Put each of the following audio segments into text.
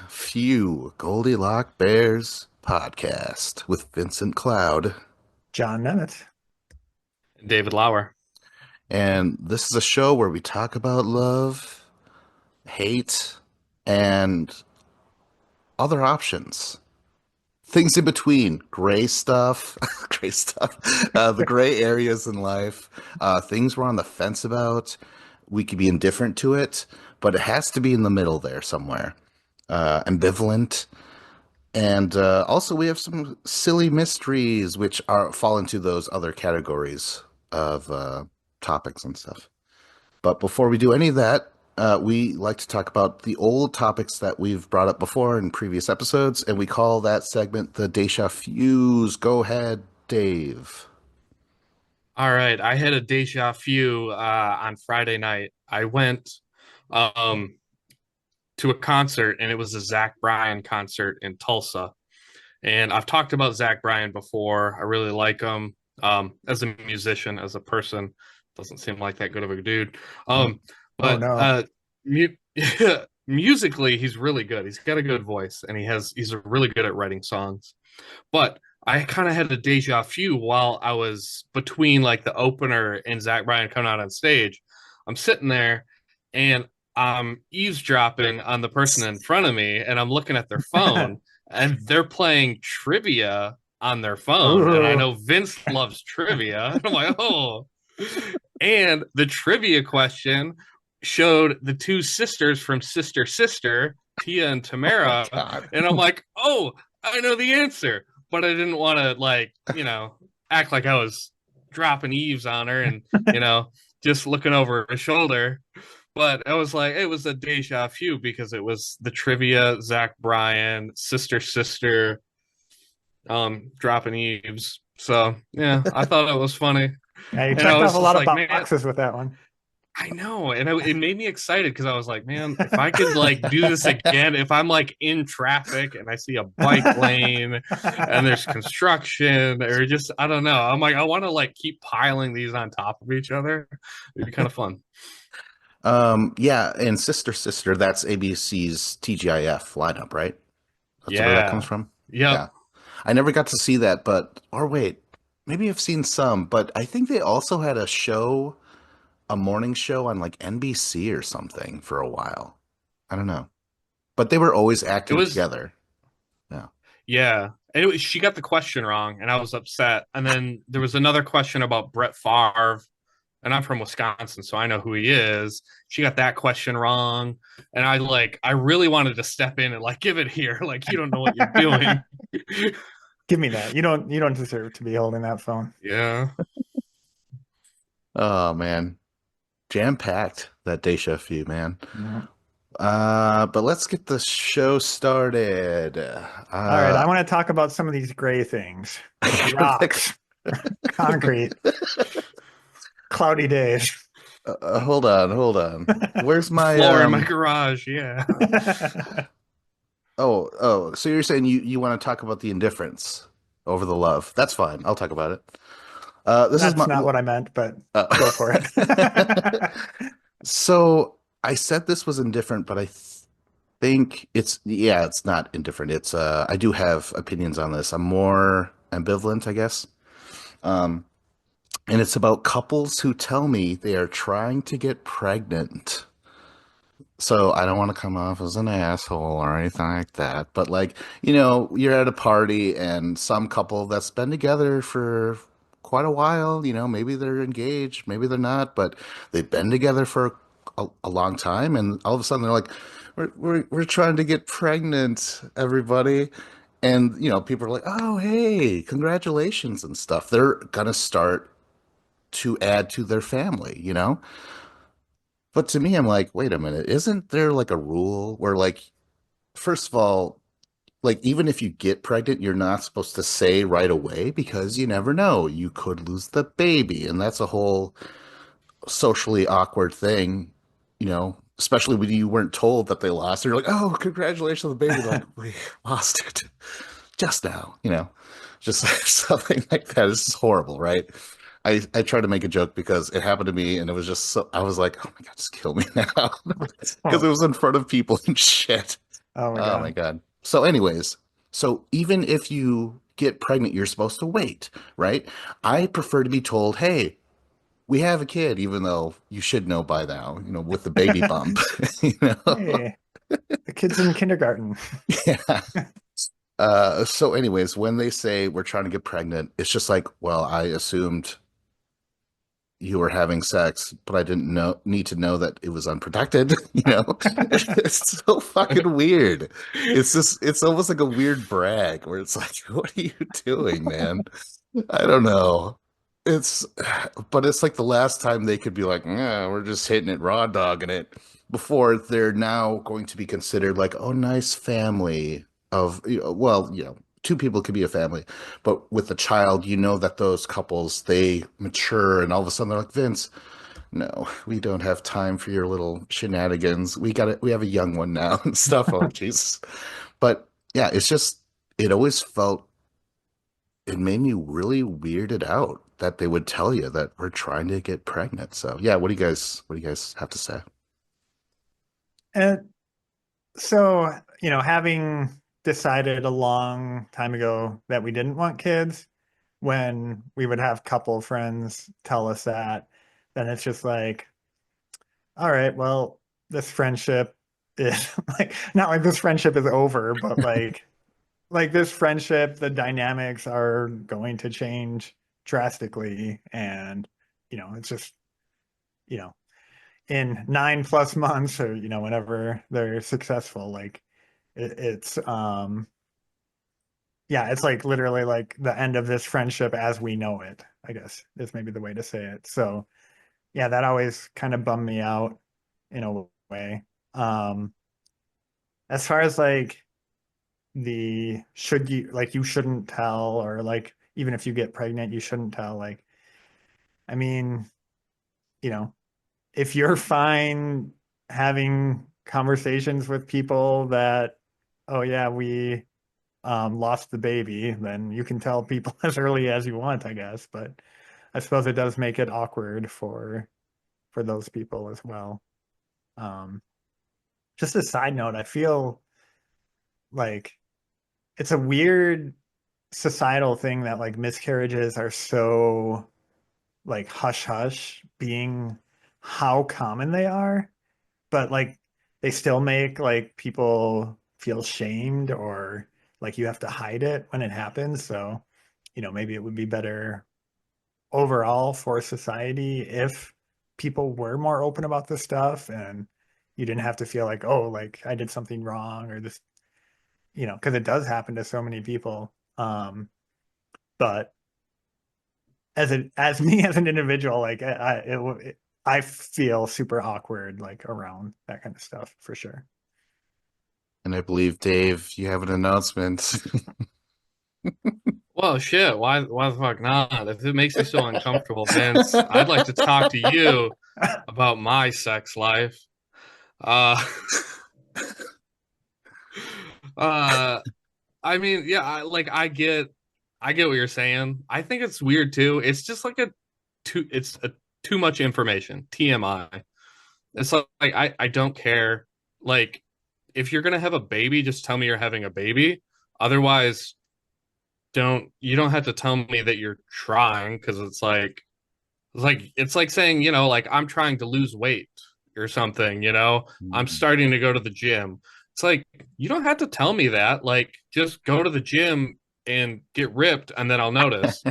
Few Goldilock Bears podcast with Vincent Cloud. John Nemeth. David Lauer. And this is a show where we talk about love, hate, and other options. Things in between, gray stuff, the gray areas in life, things we're on the fence about. We could be indifferent to it, but it has to be in the middle there somewhere. Ambivalent. And also, we have some silly mysteries, which are fall into those other categories of topics and stuff. But before we do any of that, we like to talk about the old topics that we've brought up before in previous episodes, and we call that segment the Deja Fuse. Go ahead, Dave. All right, I had a deja vu on Friday night. I went um, to a concert, and it was a Zach Bryan concert in Tulsa. And I've talked about Zach Bryan before. I really like him as a musician, as a person. Doesn't seem like that good of a dude. Oh But no. mu musically, he's really good. He's got a good voice, and he's really good at writing songs. But I kind of had a deja vu while I was between like the opener and Zach Bryan coming out on stage. I'm sitting there and I'm eavesdropping on the person in front of me, and I'm looking at their phone, and they're playing trivia on their phone. And I Ooh. know Vince loves trivia. And I'm like, oh. And the trivia question showed the two sisters from Sister Sister, Tia and Oh my Tamara. God. And I'm like, oh, I know the answer. But I didn't want to, like, act like I was dropping eaves on her and, just looking over her shoulder. But I was like, it was a deja vu because it was the trivia, Zach Bryan, Sister Sister, dropping eaves. So yeah, I thought it was funny. Yeah, you And I checked off was a just lot of like, man, boxes with that one. I know, and it made me excited because I was like, man, if I could like do this again, if I'm like in traffic and I see a bike lane and there's construction or just I don't know, I'm like, I want to like keep piling these on top of each other. It'd be kind of fun. Yeah, and Sister Sister, that's ABC's TGIF lineup, right? That's where that comes Yeah. from? Yep. Yeah. I never got to see that, but, or wait, maybe I've seen some, but I think they also had a show, a morning show on like NBC or something for a while. I don't know. But they were always It acting was together. Yeah. Yeah. And she got the question wrong, and I was upset. And then there was another question about Brett Favre, and I'm from Wisconsin, so I know who he is. She got that question wrong, and I really wanted to step in and like give it here, like you don't know what you're doing. Give me that. You don't deserve to be holding that phone. Yeah. Oh man. Jam-packed, that Deja Vu, man. Yeah. But let's get the show started. All right, I want to talk about some of these gray things. Rocks, concrete, cloudy days. hold on. Where's my Floor in my garage. Yeah. oh, so you're saying you want to talk about the indifference over the love. That's fine. I'll talk about it. This is That's my not what I meant, but go for uh, it. So I said this was indifferent, but I think it's not indifferent. It's I do have opinions on this. I'm more ambivalent, I guess. Um, and it's about couples who tell me they are trying to get pregnant. So I don't want to come off as an asshole or anything like that, but like, you're at a party and some couple that's been together for quite a while, maybe they're engaged, maybe they're not, but they've been together for a long time, and all of a sudden they're like, we're trying to get pregnant, everybody. And people are like, oh, hey, congratulations and stuff. They're gonna start to add to their family. But to me, I'm like, wait a minute, isn't there like a rule where, like, first of all, like, even if you get pregnant, you're not supposed to say right away because you never know. You could lose the baby, and that's a whole socially awkward thing, especially when you weren't told that they lost. You're like, oh, congratulations on the baby. They're like, we lost it just now. Just something like that. This is horrible, right? I tried to make a joke because it happened to me, and it was just so, I was like, oh my God, just kill me now. Because it Oh, was in front of people and shit. Oh my Oh my God. God. So, anyways, so even if you get pregnant, you're supposed to wait, right? I prefer to be told, hey, we have a kid, even though you should know by now, with the baby bump, you know? Hey, the kid's in kindergarten. Yeah. So anyways, when they say we're trying to get pregnant, it's just like, well, I assumed you were having sex, but I didn't need to know that it was unprotected, you know? It's so fucking weird. It's almost like a weird brag where it's like, what are you doing, man? I don't know. It's, but it's like the last time they could be like, yeah, we're just hitting it, raw dogging it, before they're now going to be considered like, oh, nice family of, well, two people could be a family, but with a child, that those couples, they mature and all of a sudden they're like, Vince, no, we don't have time for your little shenanigans. We have a young one now and stuff. Oh, Jesus. But yeah, it always felt, it made me really weirded out that they would tell you that we're trying to get pregnant. So yeah, what do you guys have to say? And so, having decided a long time ago that we didn't want kids, when we would have couple friends tell us that, then it's just like, all right, well, this friendship is like not like this friendship is over, but like this friendship, the dynamics are going to change drastically. And, it's just, you know, in 9+ months or, whenever they're successful, like it's yeah, it's like literally like the end of this friendship as we know it, I guess is maybe the way to say it. So yeah, that always kind of bummed me out in a way. Um, as far as like the should you like you shouldn't tell or like even if you get pregnant you shouldn't tell, like I mean, you know, if you're fine having conversations with people that, oh yeah, we lost the baby, then you can tell people as early as you want, I guess. But I suppose it does make it awkward for those people as well. Um, just a side note, I feel like it's a weird societal thing that like miscarriages are so like hush hush being how common they are, but like they still make like people feel shamed or like you have to hide it when it happens. So, maybe it would be better overall for society if people were more open about this stuff and you didn't have to feel like, oh, like I did something wrong or this, because it does happen to so many people. But as me as an individual, like I feel super awkward like around that kind of stuff for sure. And I believe, Dave, you have an announcement. Well, shit. Why the fuck not? If it makes you so uncomfortable, Vince, I'd like to talk to you about my sex life. Uh, uh, I mean, yeah, I get what you're saying. I think it's weird too. It's just like it's a too much information. TMI. It's like I don't care. Like, if you're gonna have a baby, just tell me you're having a baby. Otherwise, don't you don't have to tell me that you're trying because it's like saying, like I'm trying to lose weight or something, I'm starting to go to the gym. It's like you don't have to tell me that. Like just go to the gym and get ripped and then I'll notice,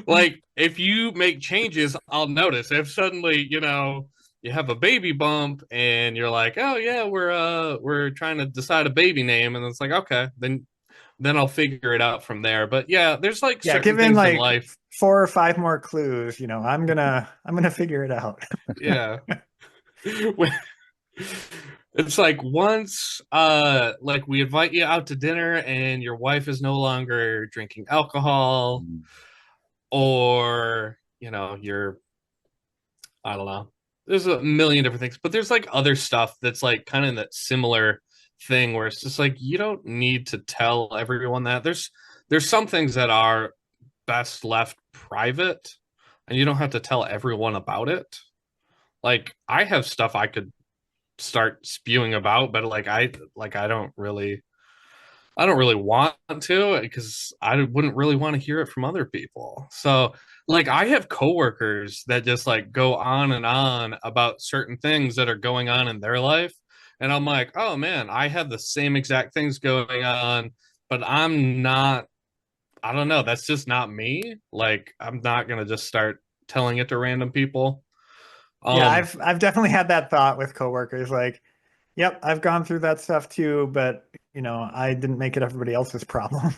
like if you make changes, I'll notice. If suddenly, you have a baby bump and you're like, "Oh yeah, we're trying to decide a baby name." And it's like, "Okay, then I'll figure it out from there." But yeah, there's like Yeah, certain given things in like life. 4 or 5 more clues, I'm gonna figure it out. Yeah. It's like once like we invite you out to dinner and your wife is no longer drinking alcohol, or you're, I don't know, there's a million different things, but there's like other stuff that's like kind of that similar thing where it's just like you don't need to tell everyone that. There's some things that are best left private and you don't have to tell everyone about it. Like I have stuff I could start spewing about, but I don't really want to because I wouldn't really want to hear it from other people. So like I have coworkers that just like go on and on about certain things that are going on in their life. And I'm like, oh man, I have the same exact things going on, but I'm not, I don't know, that's just not me. Like I'm not gonna just start telling it to random people. Yeah, Um, I've definitely had that thought with coworkers. Like, yep, I've gone through that stuff too, but I didn't make it everybody else's problem.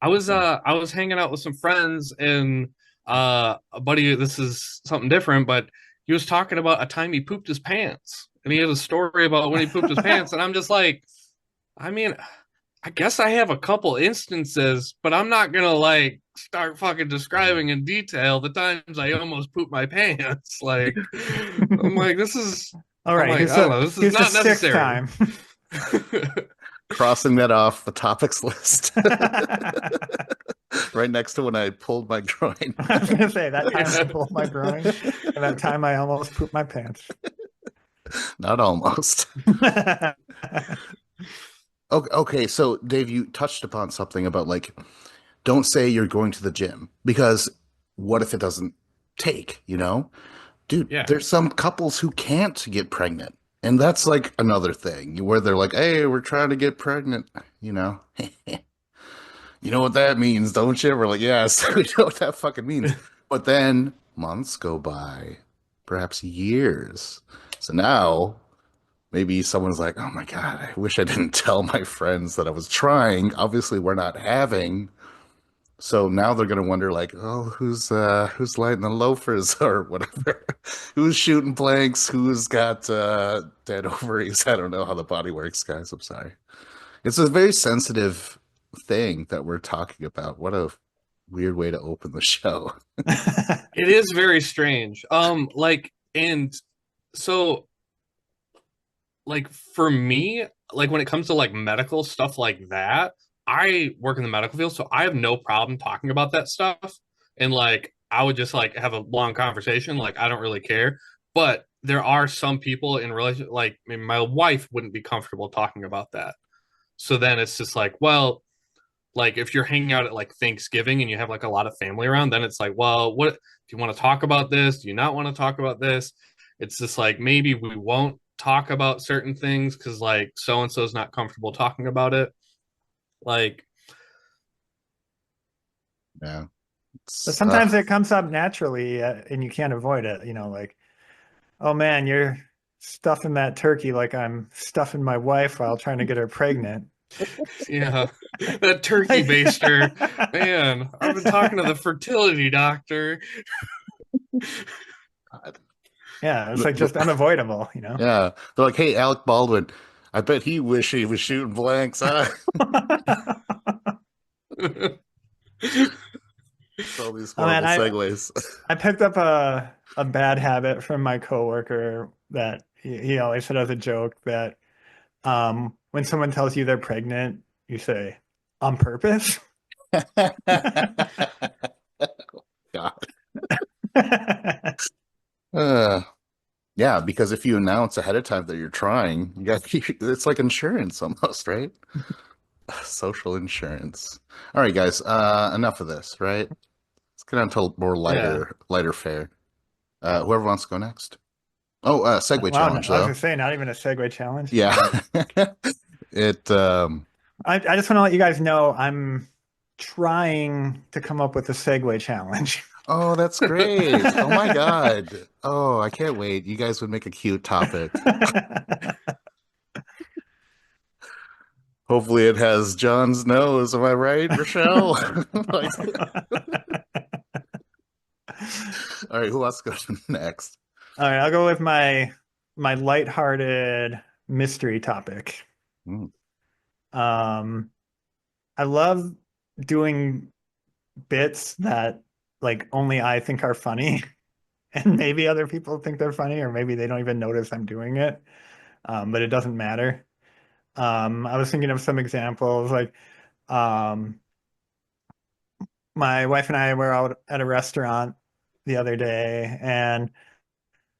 I was hanging out with some friends and a buddy, this is something different, but he was talking about a time he pooped his pants. And he had a story about when he pooped his pants, and I'm just like, I mean, I guess I have a couple instances, but I'm not gonna like start fucking describing in detail the times I almost pooped my pants. Like, I'm like, this is, All I'm right, like, I don't know, this is here's the not sixth necessary. time. Crossing that off the topics list. Right next to when I pulled my groin. I was gonna say that time I pulled my groin and that time I almost pooped my pants. Not almost. Okay, so Dave, you touched upon something about like, don't say you're going to the gym because what if it doesn't take, you know? Dude, Yeah. there's some couples who can't get pregnant. And that's like another thing where they're like, hey, we're trying to get pregnant, you know? You know what that means, don't you? We're like, yes, we know what that fucking means. But then months go by, perhaps years. So now maybe someone's like, oh my God, I wish I didn't tell my friends that I was trying. Obviously, we're not having. So now they're gonna wonder, like, oh, who's lighting the loafers or whatever, who's shooting blanks, who's got dead ovaries. I don't know how the body works, guys. I'm sorry. It's a very sensitive thing that we're talking about. What a weird way to open the show. It is very strange. Like, and so like for me, like when it comes to like medical stuff like that, I work in the medical field, so I have no problem talking about that stuff. And like I would just like have a long conversation, like I don't really care. But there are some people in relation like I mean, my wife wouldn't be comfortable talking about that. So then it's just like, well, like if you're hanging out at like Thanksgiving and you have like a lot of family around, then it's like, well, what do you want to talk about this? Do you not want to talk about this? It's just like maybe we won't talk about certain things because like so and so's not comfortable talking about it. Like, Yeah. But It's, sometimes it comes up naturally and you can't avoid it. Like, oh man, you're stuffing that turkey like I'm stuffing my wife while trying to get her pregnant. yeah, that turkey Like, baster, man. I've been talking to the fertility doctor. yeah, it's like just unavoidable. yeah. They're like, hey, Alec Baldwin, I bet he wish he was shooting blanks. Huh? All these Oh man, horrible segues. I picked up a bad habit from my coworker that he always said as a joke that when someone tells you they're pregnant, you say on purpose. God. Uh, yeah, because if you announce ahead of time that you're trying, you got it's like insurance almost, right? Social insurance. All right, guys. Enough of this, right? Let's get on to more Yeah, lighter fare. Whoever wants to go next. Oh, segue Wow, challenge I was gonna though. say not even a segue challenge. Yeah. It I just want to let you guys know I'm trying to come up with a segue challenge. oh, that's great. Oh my God. Oh, I can't wait. You guys would make a cute topic. Hopefully it has John's nose. Am I right, Rochelle? Like, all right, who wants to go next? All right, I'll go with my lighthearted mystery topic. Hmm. Um, I love doing bits that like only I think are funny, and maybe other people think they're funny, or maybe they don't even notice I'm doing it. But it doesn't matter. I was thinking of some examples like um, my wife and I were out at a restaurant the other day, and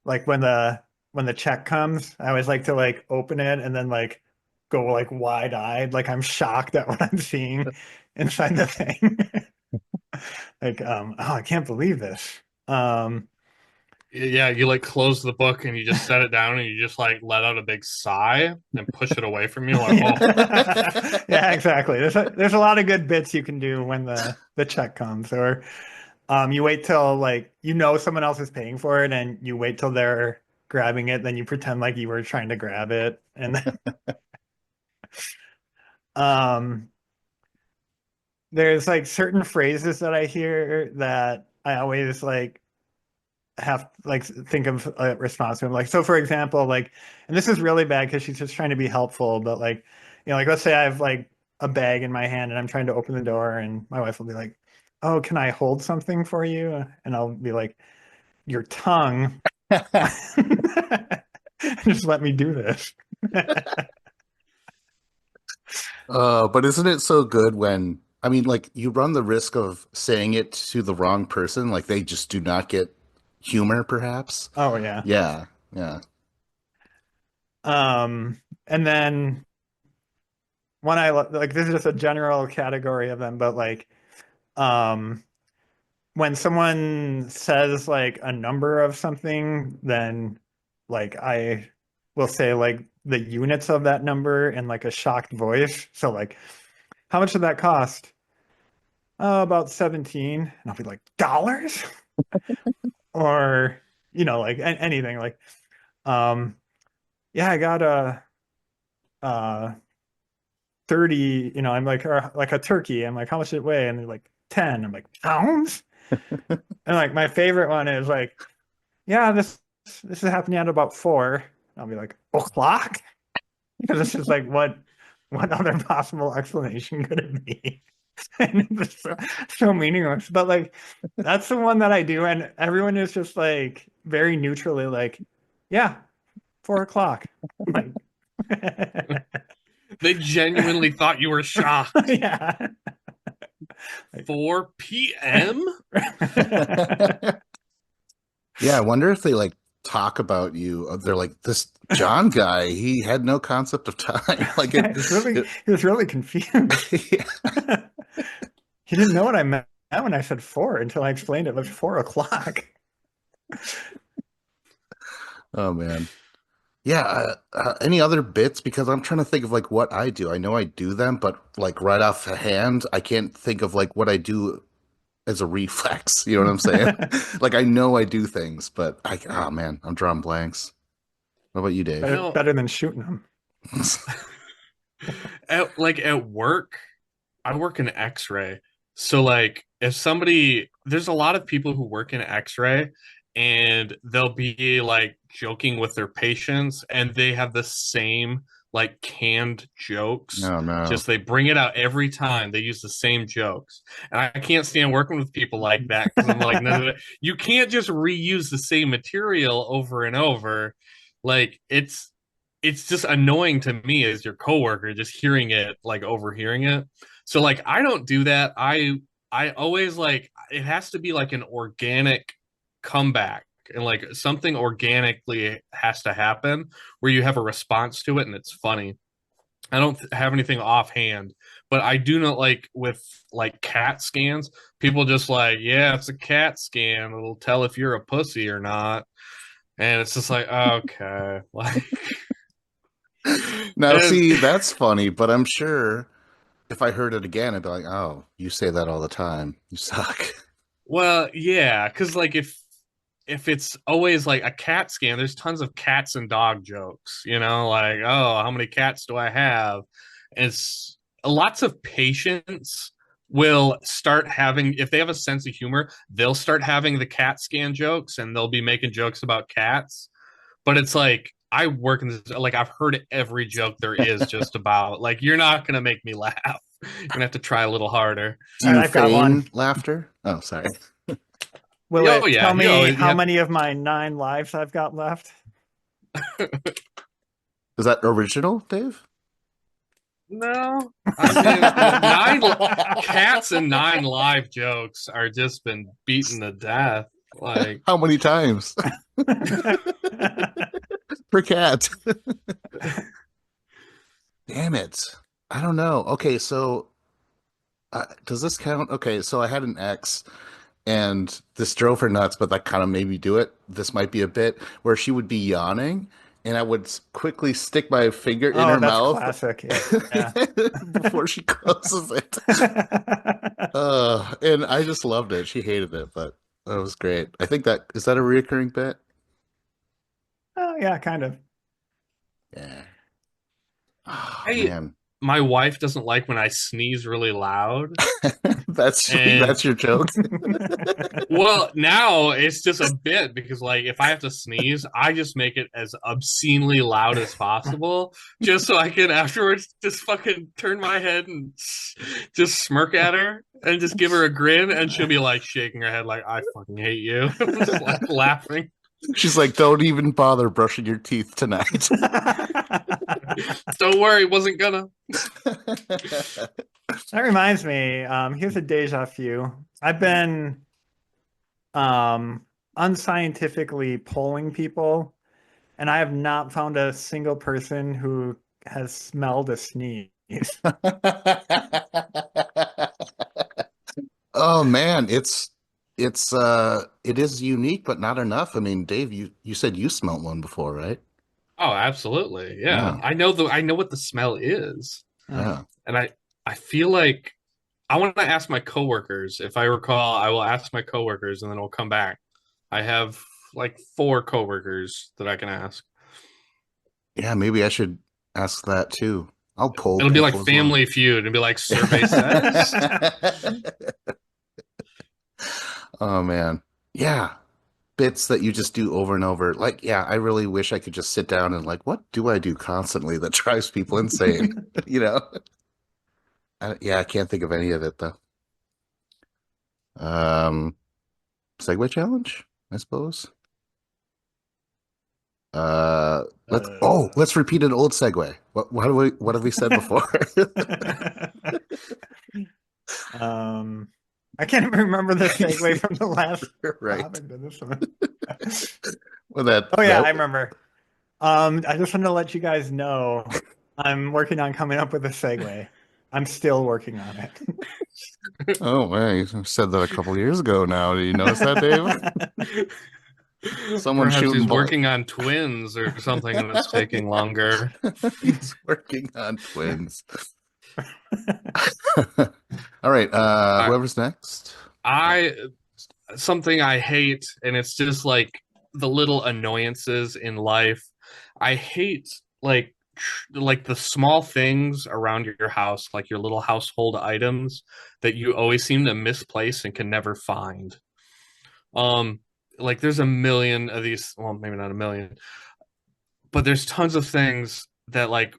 like when the check comes, I always like to like open it and then like go like wide-eyed, like I'm shocked at what I'm seeing inside the thing. Like, oh, I can't believe this. Yeah, you like close the book and you just set it down and you just like let out a big sigh and push it away from you. Like, oh, Yeah, exactly. There's a lot of good bits you can do when the check comes, or you wait till like someone else is paying for it, and you wait till they're grabbing it, then you pretend like you were trying to grab it, and then, um, there's like certain phrases that I hear that I always like have like think of a response to them. Like, so for example, like, and this is really bad because she's just trying to be helpful, but like, like let's say I have like a bag in my hand and I'm trying to open the door, and my wife will be like, "Oh, can I hold something for you?" And I'll be like, "Your tongue." Just let me do this. But isn't it so good when, I mean, like you run the risk of saying it to the wrong person, like they just do not get humor, perhaps. Oh yeah. Yeah, yeah. And then when like this is just a general category of them, but like um when someone says like a number of something, then like I will say like the units of that number in like a shocked voice. So like, how much did that cost? Oh, about 17. And I'll be like, dollars? Or, like anything like, um, yeah, I got a 30, I'm like, or like a turkey. I'm like, how much did it weigh? And they're like, 10. I'm like, pounds? And like my favorite one is like, yeah, this is happening at about 4. I'll be like, o'clock? Because this is like what other possible explanation could it be? And it's so meaningless. But like that's the one that I do, and everyone is just like very neutrally like, yeah, 4 o'clock. I'm like they genuinely thought you were shocked. yeah. 4 p.m. Yeah, I wonder if they like talk about you. They're like, this John guy, he had no concept of time. Like He was really confused. yeah. He didn't know what I meant when I said 4 until I explained it was 4 o'clock. Oh man. Yeah, any other bits? Because I'm trying to think of like what I do. I know I do them, but like right off the hand, I can't think of like what I do as a reflex. You know what I'm saying? Like I know I do things, but oh man, I'm drawing blanks. What about you, Dave? Better than shooting them. At work, I work in X-ray. So like if somebody there's a lot of people who work in X-ray and they'll be like joking with their patients and they have the same like canned jokes. No, no. Just they bring it out every time. They use the same jokes. And I can't stand working with people like that because I'm like, no, you can't just reuse the same material over and over. Like it's just annoying to me as your coworker just hearing it like overhearing it. So like I don't do that. I always like it has to be like an organic comeback and like something organically has to happen where you have a response to it and it's funny. I don't have anything offhand, but I do not like with like CAT scans. People just like, yeah, it's a CAT scan. It'll tell if you're a pussy or not. And it's just like, okay, like Now, and see, that's funny, but I'm sure if I heard it again, I'd be like, "Oh, you say that all the time. You suck." well, yeah, because like if it's always like a cat scan, there's tons of cats and dog jokes, like, oh, how many cats do I have? And it's lots of patients will start having, if they have a sense of humor, they'll start having the cat scan jokes and they'll be making jokes about cats. But it's like, I work in this, like, I've heard every joke there is just about, like, you're not going to make me laugh. You're going to have to try a little harder. Do All right, you I've got one. feign laughter? Oh, sorry. Will Oh, it yeah. tell me You how have, many of my 9 lives I've got left? Is that original, Dave? No, I mean, 9 cats and 9 live jokes are just been beaten to death. Like, How many times per cat? Damn it. I don't know. Okay, so does this count? Okay, so I had an ex and this drove her nuts, but that kind of made me do it. This might be a bit where she would be yawning and I would quickly stick my finger in Oh, her that's mouth classic. Yeah. before she closes it. And I just loved it. She hated it, but that was great. I think that is that a reoccurring bit? Oh, yeah, kind of. Yeah. Oh I man. my wife doesn't like when I sneeze really loud. And That's your joke. well, now it's just a bit because like if I have to sneeze, I just make it as obscenely loud as possible, just so I can afterwards just fucking turn my head and just smirk at her and just give her a grin, and she'll be like shaking her head like I fucking hate you, just like laughing. She's like, don't even bother brushing your teeth tonight. Don't worry, wasn't gonna. That reminds me, here's a deja vu. I've been um, unscientifically polling people, and I have not found a single person who has smelled a sneeze. Oh man, it is unique, but not enough. I mean, Dave, you said you smelt one before, right? Oh, absolutely. Yeah. Yeah, I know what the smell is. Oh. yeah. And I feel like I want to ask my coworkers. If I recall, I will ask my coworkers and then we'll come back. I have like four coworkers that I can ask. Yeah, maybe I should ask that too. I'll poll It'll be like people as well. Family Feud and be like survey says. Oh man. Yeah. Bits that you just do over and over. Like, yeah, I really wish I could just sit down and like, what do I do constantly that drives people insane? You know? Yeah, I can't think of any of it though. Um, Segway challenge, I suppose. Let's repeat an old segue. What have we said before? I can't even remember the segue from the last Right. topic to this one. Well, that Oh yeah, that I remember. I just wanted to let you guys know I'm working on coming up with a segue. I'm still working on it. Oh man, you said that a couple years ago now. Did you notice that, Dave? Someone Perhaps he's shooting bull. working on twins or something and it's taking longer. He's working on twins. All right, I, whoever's next. I something I hate, and it's just like the little annoyances in life. I hate like the small things around your house, like your little household items that you always seem to misplace and can never find. Um, like there's a million of these, well, maybe not a million, but there's tons of things that like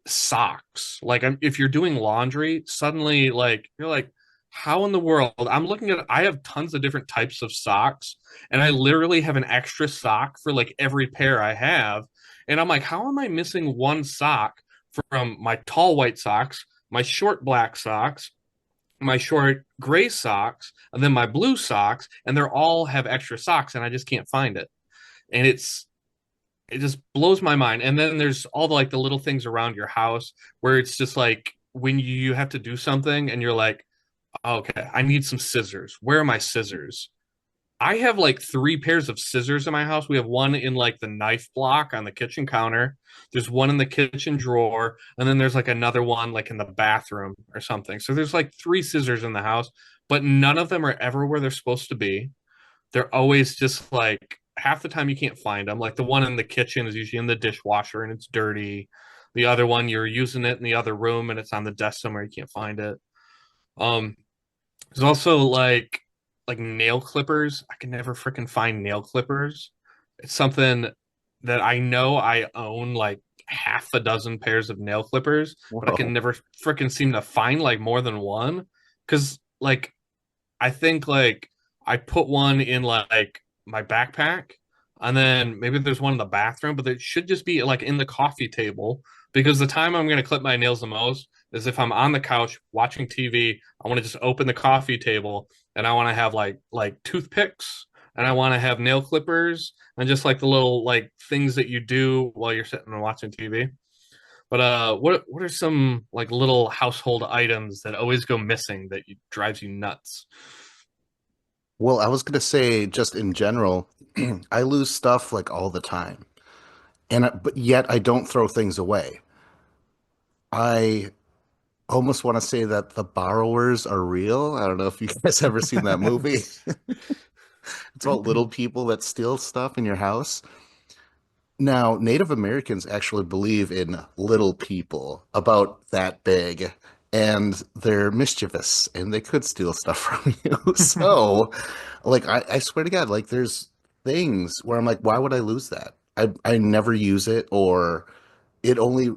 socks. Like if you're doing laundry, suddenly like you're like, how in the world? I'm looking at. I have tons of different types of socks, and I literally have an extra sock for like every pair I have. And I'm like, how am I missing one sock from my tall white socks, my short black socks, my short gray socks, and then my blue socks, and they're all have extra socks, and I just can't find it. And it just blows my mind. And then there's all the like the little things around your house where it's just like when you have to do something and you're like, okay, I need some scissors. Where are my scissors? I have like three pairs of scissors in my house. We have one in like the knife block on the kitchen counter. There's one in the kitchen drawer, and then there's like another one like in the bathroom or something. So there's like three scissors in the house, but none of them are ever where they're supposed to be. They're always just like half the time you can't find them. Like the one in the kitchen is usually in the dishwasher and it's dirty. The other one you're using it in the other room and it's on the desk somewhere you can't find it. Um, there's also like nail clippers. I can never freaking find nail clippers. It's something that I know I own like half a dozen pairs of nail clippers, but I can Whoa. never freaking seem to find like more than one. Because like I think like I put one in like my backpack. and then maybe there's one in the bathroom, but it should just be like in the coffee table because the time I'm going to clip my nails the most is if I'm on the couch watching TV. I want to just open the coffee table and I want to have like toothpicks and I want to have nail clippers and just like the little like things that you do while you're sitting and watching TV. But what are some like little household items that always go missing that drives you nuts? Well, I was gonna say just in general, I lose stuff like all the time, but yet I don't throw things away. I almost want to say that the borrowers are real. I don't know if you guys ever seen that movie. It's about little people that steal stuff in your house. Now, Native Americans actually believe in little people about that big, and they're mischievous, and they could steal stuff from you. So, like, I swear to God, like, there's things where I'm like, why would I lose that? I never use it, or it only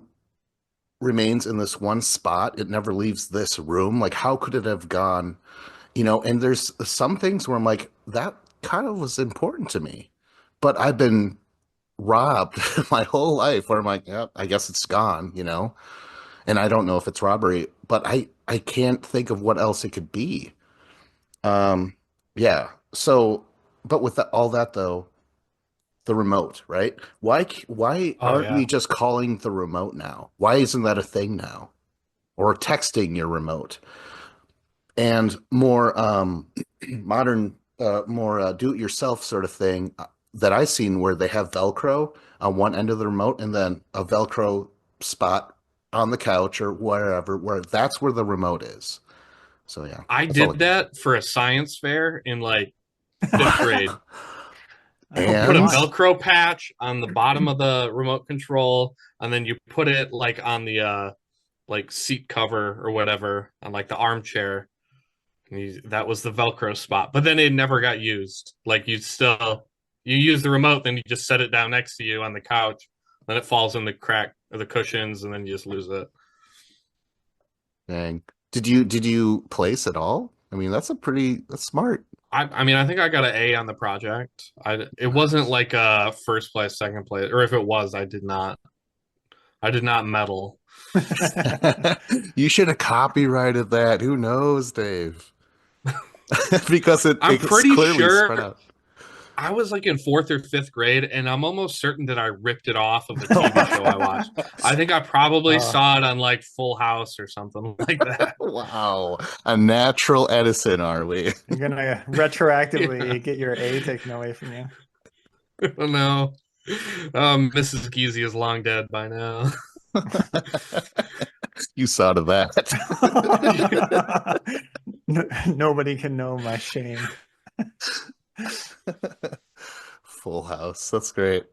remains in this one spot. It never leaves this room. Like, how could it have gone? And there's some things where I'm like, that kind of was important to me, but I've been robbed my whole life where I'm like, yeah, I guess it's gone. And I don't know if it's robbery, but I can't think of what else it could be. Um, yeah. So, but with all that though, the remote, right? Why Oh aren't we yeah. just calling the remote now? Why isn't that a thing now? Or texting your remote? And more modern, more do-it-yourself sort of thing that I've seen where they have Velcro on one end of the remote and then a Velcro spot on the couch or wherever, where that's where the remote is. So yeah, I that's all I did can say. that for a science fair in like fifth grade. You put a And What? Velcro patch on the bottom of the remote control, and then you put it like on the like seat cover or whatever on like the armchair. That was the Velcro spot. But then it never got used. Like you use the remote, then you just set it down next to you on the couch, then it falls in the crack of the cushions, and then you just lose it. dang, did you place at all? I mean, that's smart. I mean, I think I got an A on the project. It wasn't Nice. like a first place, second place, or if it was, I did not. I did not medal. You should have copyrighted that. Who knows, Dave? Because I'm it's pretty clearly spread sure out. I was like in fourth or fifth grade, and I'm almost certain that I ripped it off of a TV show I watched. I think I probably uh, saw it on like Full House or something like that. Wow. A natural Edison, are we? I'm gonna Yeah, retroactively get your A taken away from you. I don't know. Mrs. Geezy is long dead by now. You saw to that. Nobody can know my shame. Full house. That's great.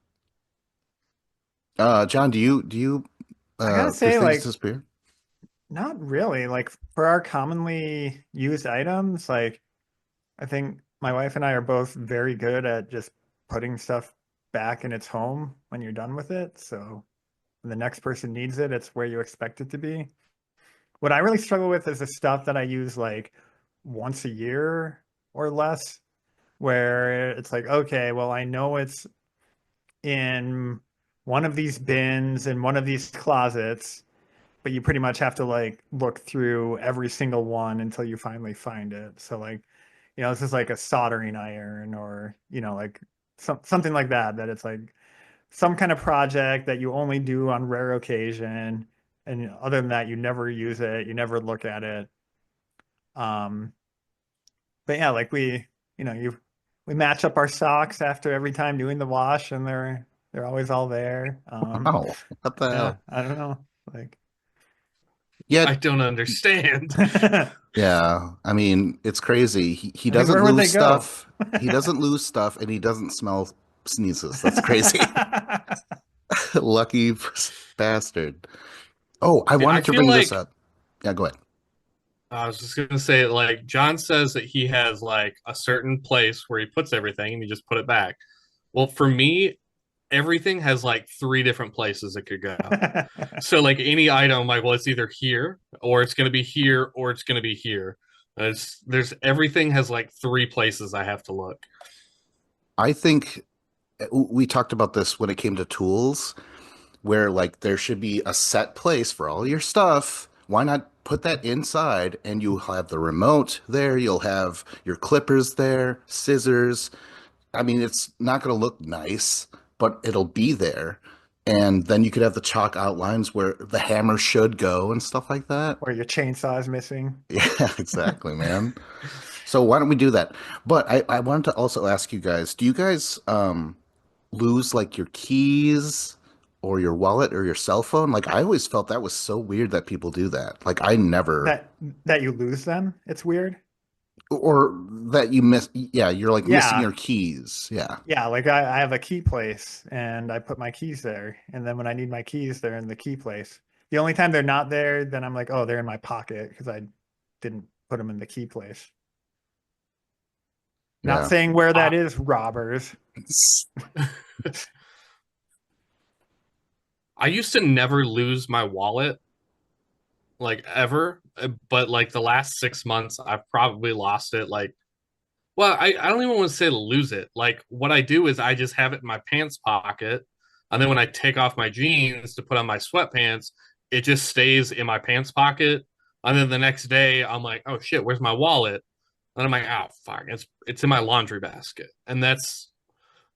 John, do you I gotta do say, things like, disappear? not really. Like, for our commonly used items, like, I think my wife and I are both very good at just putting stuff back in its home when you're done with it. So when the next person needs it, it's where you expect it to be. What I really struggle with is the stuff that I use like once a year or less, where it's like, okay, well, I know it's in one of these bins in one of these closets, but you pretty much have to like look through every single one until you finally find it. So like, this is like a soldering iron or, like something like that, that it's like some kind of project that you only do on rare occasion. And other than that, you never use it, you never look at it. Um, but yeah, like we match up our socks after every time doing the wash and they're always all there. Wow. What the Yeah, hell? I don't know. Like I Yet, don't understand. I yeah, I mean, it's crazy. He mean, doesn't where would lose they go? stuff. He doesn't lose stuff, and he doesn't smell sneezes. That's crazy. Lucky bastard. Oh, I Yeah, I wanted to feel bring this like up. Yeah, go ahead. I was just gonna say, like John says that he has like a certain place where he puts everything and you just put it back. Well, for me, everything has like three different places it could go. So like any item, like well, it's either here or it's gonna be here or it's gonna be here. There's everything has like three places I have to look. I think we talked about this when it came to tools, where like there should be a set place for all your stuff. Why not put that inside and you'll have the remote there, you'll have your clippers there, scissors. I mean, it's not going to look nice, but it'll be there. And then you could have the chalk outlines where the hammer should go and stuff like that. Or your chainsaw is missing. Yeah, exactly, man. So why don't we do that? But I wanted to also ask you guys, do you guys lose like your keys or your wallet or your cell phone? Like I always felt that was so weird that people do that. Like I never, That that you lose them. It's weird. or that you miss, yeah, you're like missing Yeah. your keys. Yeah. Yeah, like I have a key place and I put my keys there. And then when I need my keys, they're in the key place. The only time they're not there, then I'm like, oh, they're in my pocket because I didn't put them in the key place. Not Yeah. saying where I, that is, robbers. I used to never lose my wallet, like ever, but like the last 6 months, I've probably lost it. Like, well, I don't even want to say lose it. Like, what I do is I just have it in my pants pocket, and then when I take off my jeans to put on my sweatpants, it just stays in my pants pocket. And then the next day, I'm like, oh shit, where's my wallet? And I'm like, oh fuck, it's in my laundry basket, and that's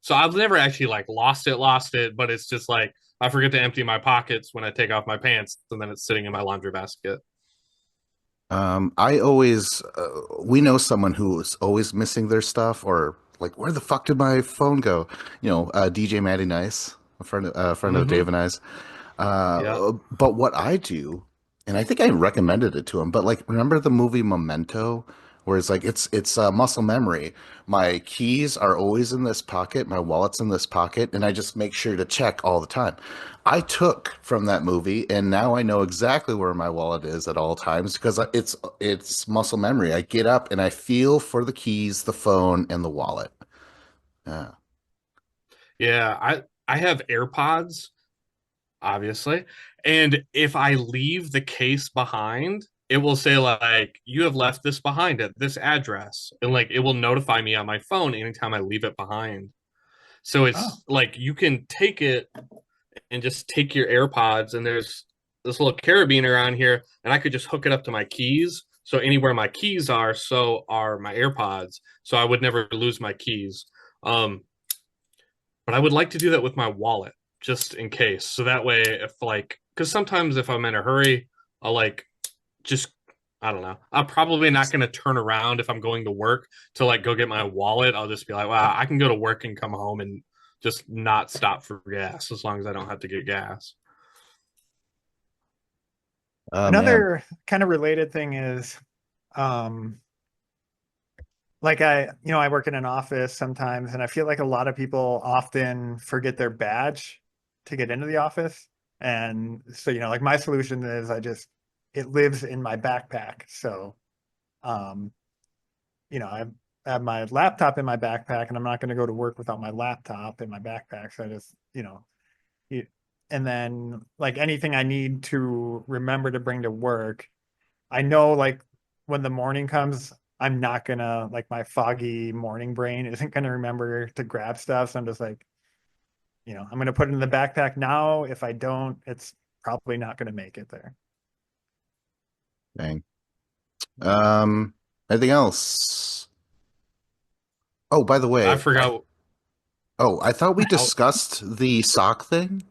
so I've never actually like lost it, but it's just like I forget to empty my pockets when I take off my pants, and then it's sitting in my laundry basket. I always, we know someone who is always missing their stuff or like, where the fuck did my phone go? DJ Matty Nice, a friend of Mm-hmm. Dave and I's. Yeah. But what I do, and I think I recommended it to him, but like, remember the movie Memento, where it's like it's muscle memory. My keys are always in this pocket, my wallet's in this pocket, and I just make sure to check all the time. I took from that movie, and now I know exactly where my wallet is at all times because it's muscle memory. I get up and I feel for the keys, the phone, and the wallet. Yeah. Yeah, I have AirPods, obviously. And if I leave the case behind, it will say like you have left this behind at this address. And like it will notify me on my phone anytime I leave it behind. So Oh, it's like you can take it and just take your AirPods and there's this little carabiner on here and I could just hook it up to my keys. So anywhere my keys are, so are my AirPods. So I would never lose my keys. Um, but I would like to do that with my wallet just in case. So that way, if like, because sometimes if I'm in a hurry, I'll like just, I don't know. I'm probably not going to turn around if I'm going to work to like go get my wallet. I'll just be like, wow, I can go to work and come home and just not stop for gas as long as I don't have to get gas. Oh man. another kind of related thing is, um, like I work in an office sometimes, and I feel like a lot of people often forget their badge to get into the office. And so, like my solution is it lives in my backpack. So, um, I have my laptop in my backpack, and I'm not going to go to work without my laptop in my backpack. So I just, you- and then like anything I need to remember to bring to work, I know like when the morning comes, I'm not gonna like my foggy morning brain isn't gonna remember to grab stuff. So I'm just like, I'm gonna put it in the backpack now. If I don't, it's probably not gonna make it there. Dang. Um, Anything else? Oh, by the I way, forgot. I thought we Oh, discussed the sock thing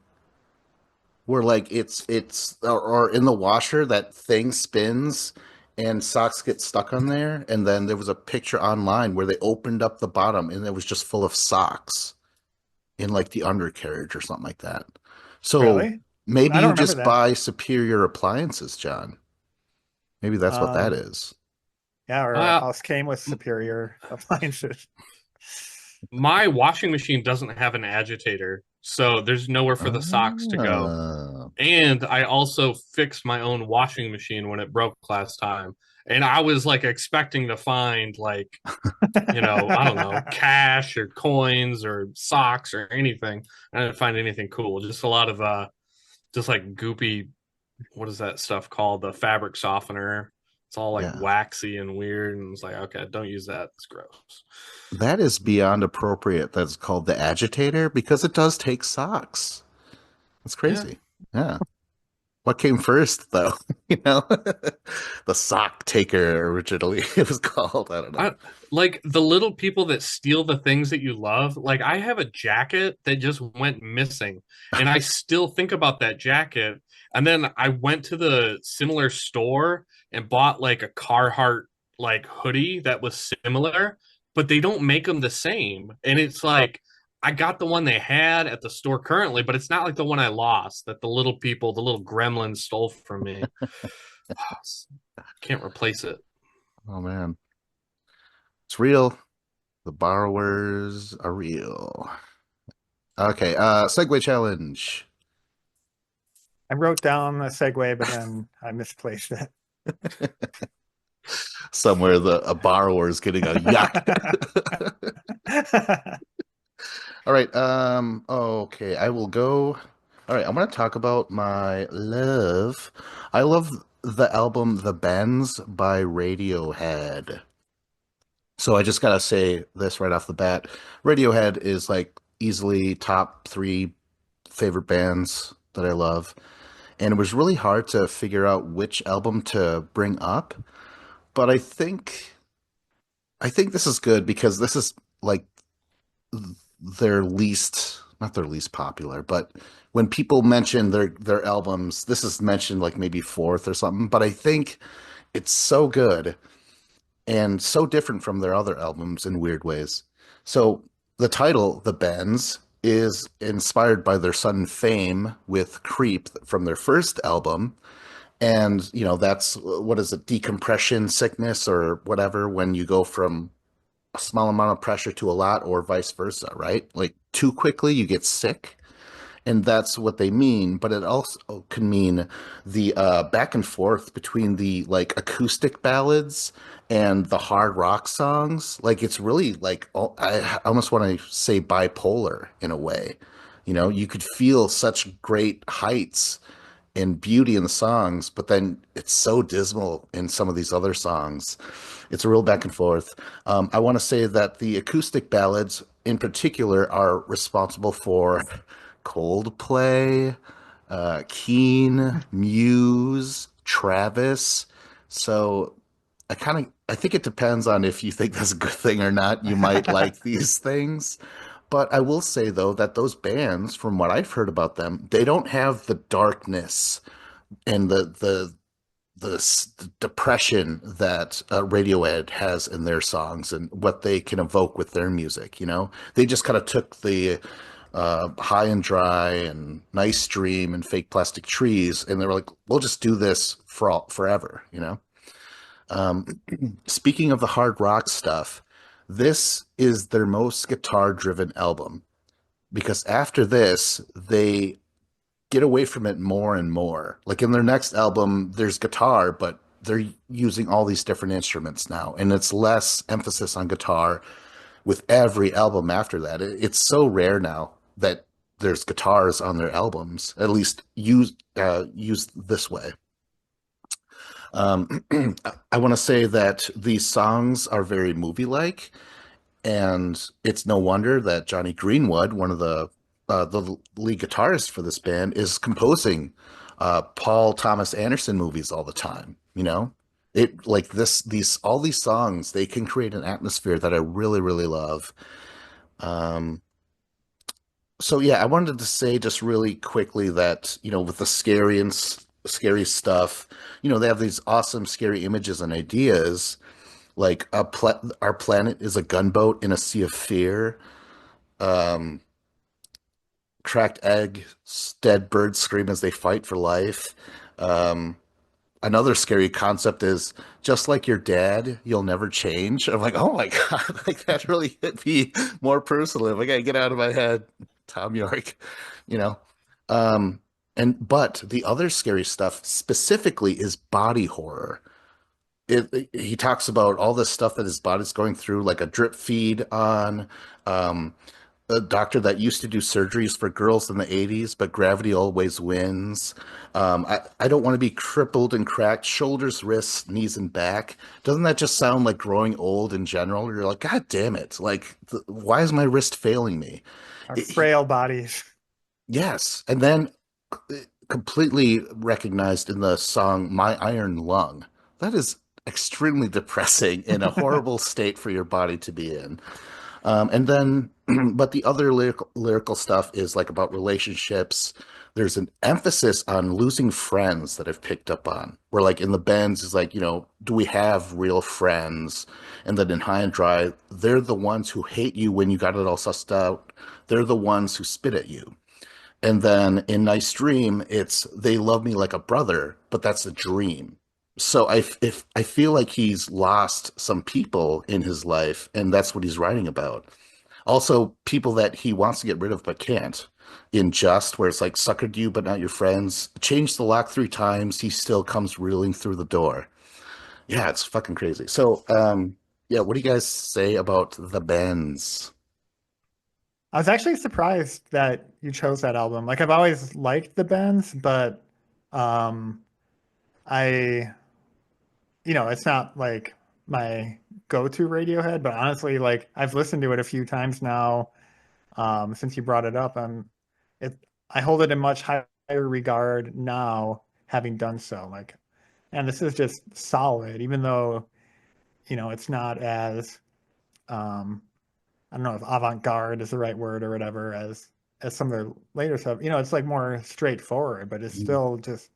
where like it's or in the washer that thing spins and socks get stuck on there, and then there was a picture online where they opened up the bottom and it was just full of socks in like the undercarriage or something like that. So Really? maybe I don't you remember just that. buy superior appliances, John. Maybe that's what that Um, is. yeah, or our uh, house came with superior appliances. my washing machine doesn't have an agitator, so there's nowhere for the socks to go. Ah. And I also fixed my own washing machine when it broke last time. And I was like expecting to find like, I don't know, cash or coins or socks or anything. I didn't find anything cool. Just a lot of just like goopy, what is that stuff called? The fabric softener. It's all like Yeah. waxy and weird, and it's like, okay, don't use that. It's gross. That is beyond appropriate. That's called the agitator because it does take socks. It's Yeah. crazy. Yeah. What came first, though? You know, the sock taker originally it was called. I don't know. I like the little people that steal the things that you love. Like I have a jacket that just went missing, and I still think about that jacket. And then I went to the similar store and bought like a Carhartt like hoodie that was similar, but they don't make them the same. And it's like I got the one they had at the store currently, but it's not like the one I lost that the little people, the little gremlins stole from me. Can't replace it. Oh man, it's real. The borrowers are real. Okay, segue challenge. I wrote down a segue, but then I misplaced it. Somewhere the a borrower is getting a yuck. All right, okay, I will go. All right, I'm gonna talk about my love. I love the album The Bends by Radiohead. So I just gotta say this right off the bat. Radiohead is like easily top three favorite bands that I love. And it was really hard to figure out which album to bring up. But I think this is good because this is like their least, not their least popular, but when people mention their albums, this is mentioned like maybe fourth or something. But I think it's so good and so different from their other albums in weird ways. So the title, The Bends, is inspired by their sudden fame with Creep from their first album. And, that's what is it, decompression sickness or whatever, when you go from a small amount of pressure to a lot or vice versa, right? Like too quickly, you get sick, and that's what they mean. But it also can mean the back and forth between the like acoustic ballads and the hard rock songs. Like it's really like I almost want to say bipolar in a way. You could feel such great heights and beauty in the songs, but then it's so dismal in some of these other songs. It's a real back and forth. I want to say that the acoustic ballads in particular are responsible for Coldplay, Keen, Muse, Travis. So I think it depends on if you think that's a good thing or not. You might like these things. But I will say though that those bands, from what I've heard about them, they don't have the darkness and the depression that Radiohead has in their songs and what they can evoke with their music. They just kind of took the high and dry and nice dream and fake plastic trees, and they were like, "We'll just do this forever." Um, Speaking of the hard rock stuff, this is their most guitar-driven album because after this, they get away from it more and more. Like in their next album, there's guitar, but they're using all these different instruments now, and it's less emphasis on guitar with every album after that. It's so rare now that there's guitars on their albums, at least used this way. Um, I want to say that these songs are very movie-like, and it's no wonder that Johnny Greenwood, one of the lead guitarist for this band, is composing Paul Thomas Anderson movies all the time. It like these all these songs, they can create an atmosphere that I really really love. Um, so yeah, I wanted to say just really quickly that with the scary stuff, they have these awesome scary images and ideas like our planet is a gunboat in a sea of fear. Um, Cracked egg, dead birds scream as they fight for life. Um, Another scary concept is just like your dad, you'll never change. I'm like, oh my God, like that really hit me more personally. Like, I gotta get out of my head, Tom York, you know. Um, but the other scary stuff specifically is body horror. He talks about all this stuff that his body's going through, like a drip feed on. Um, a doctor that used to do surgeries for girls in the 80s, but gravity always wins. I don't want to be crippled and cracked, shoulders, wrists, knees, and back. Doesn't that just sound like growing old in general? You're like, God damn it. Like, why is my wrist failing me? Our It, frail bodies. yes. And then completely recognized in the song My Iron Lung. That is extremely depressing and a horrible state for your body to be in. And then, but the other lyrical stuff is like about relationships. There's an emphasis on losing friends that I've picked up on. Where like in the Bends is like, do we have real friends? And then in High and Dry, they're the ones who hate you when you got it all sussed out. They're the ones who spit at you. And then in Nice Dream, it's they love me like a brother, but that's a dream. So if I feel like he's lost some people in his life, and that's what he's writing about. Also, people that he wants to get rid of but can't. In Just, where it's like suckered you but not your friends. Change the lock 3 times, he still comes reeling through the door. Yeah, it's fucking crazy. So, yeah, what do you guys say about the Bends? I was actually surprised that you chose that album. Like I've always liked the Bends, but um I it's not like my go-to Radiohead, but honestly, like I've listened to it a few times now. Since you brought it up, it I hold it in much higher regard now, having done so. Like, and this is just solid, even though, it's not as um I don't know if avant-garde is the right word or whatever as some of their later stuff. It's like more straightforward, but it's still just,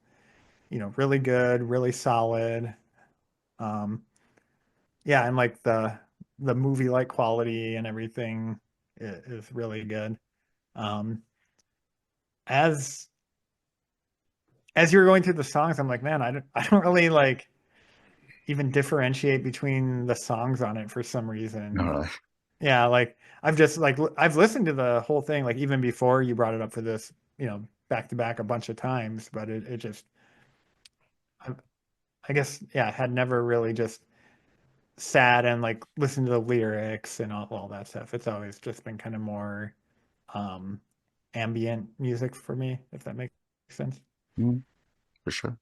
really good, really solid. Um, yeah, and like the movie like quality and everything is really good. Um, as as you were going through the songs, I'm like, man, I don't really like even differentiate between the songs on it for some All reason. right. Yeah, like I've just like I've listened to the whole thing, like even before you brought it up for this, back to back a bunch of times, but it just I, I guess yeah, I had never really just sat and like listened to the lyrics and all that stuff. It's always just been kind of more um ambient music for me, if that makes sense. Mm, for sure.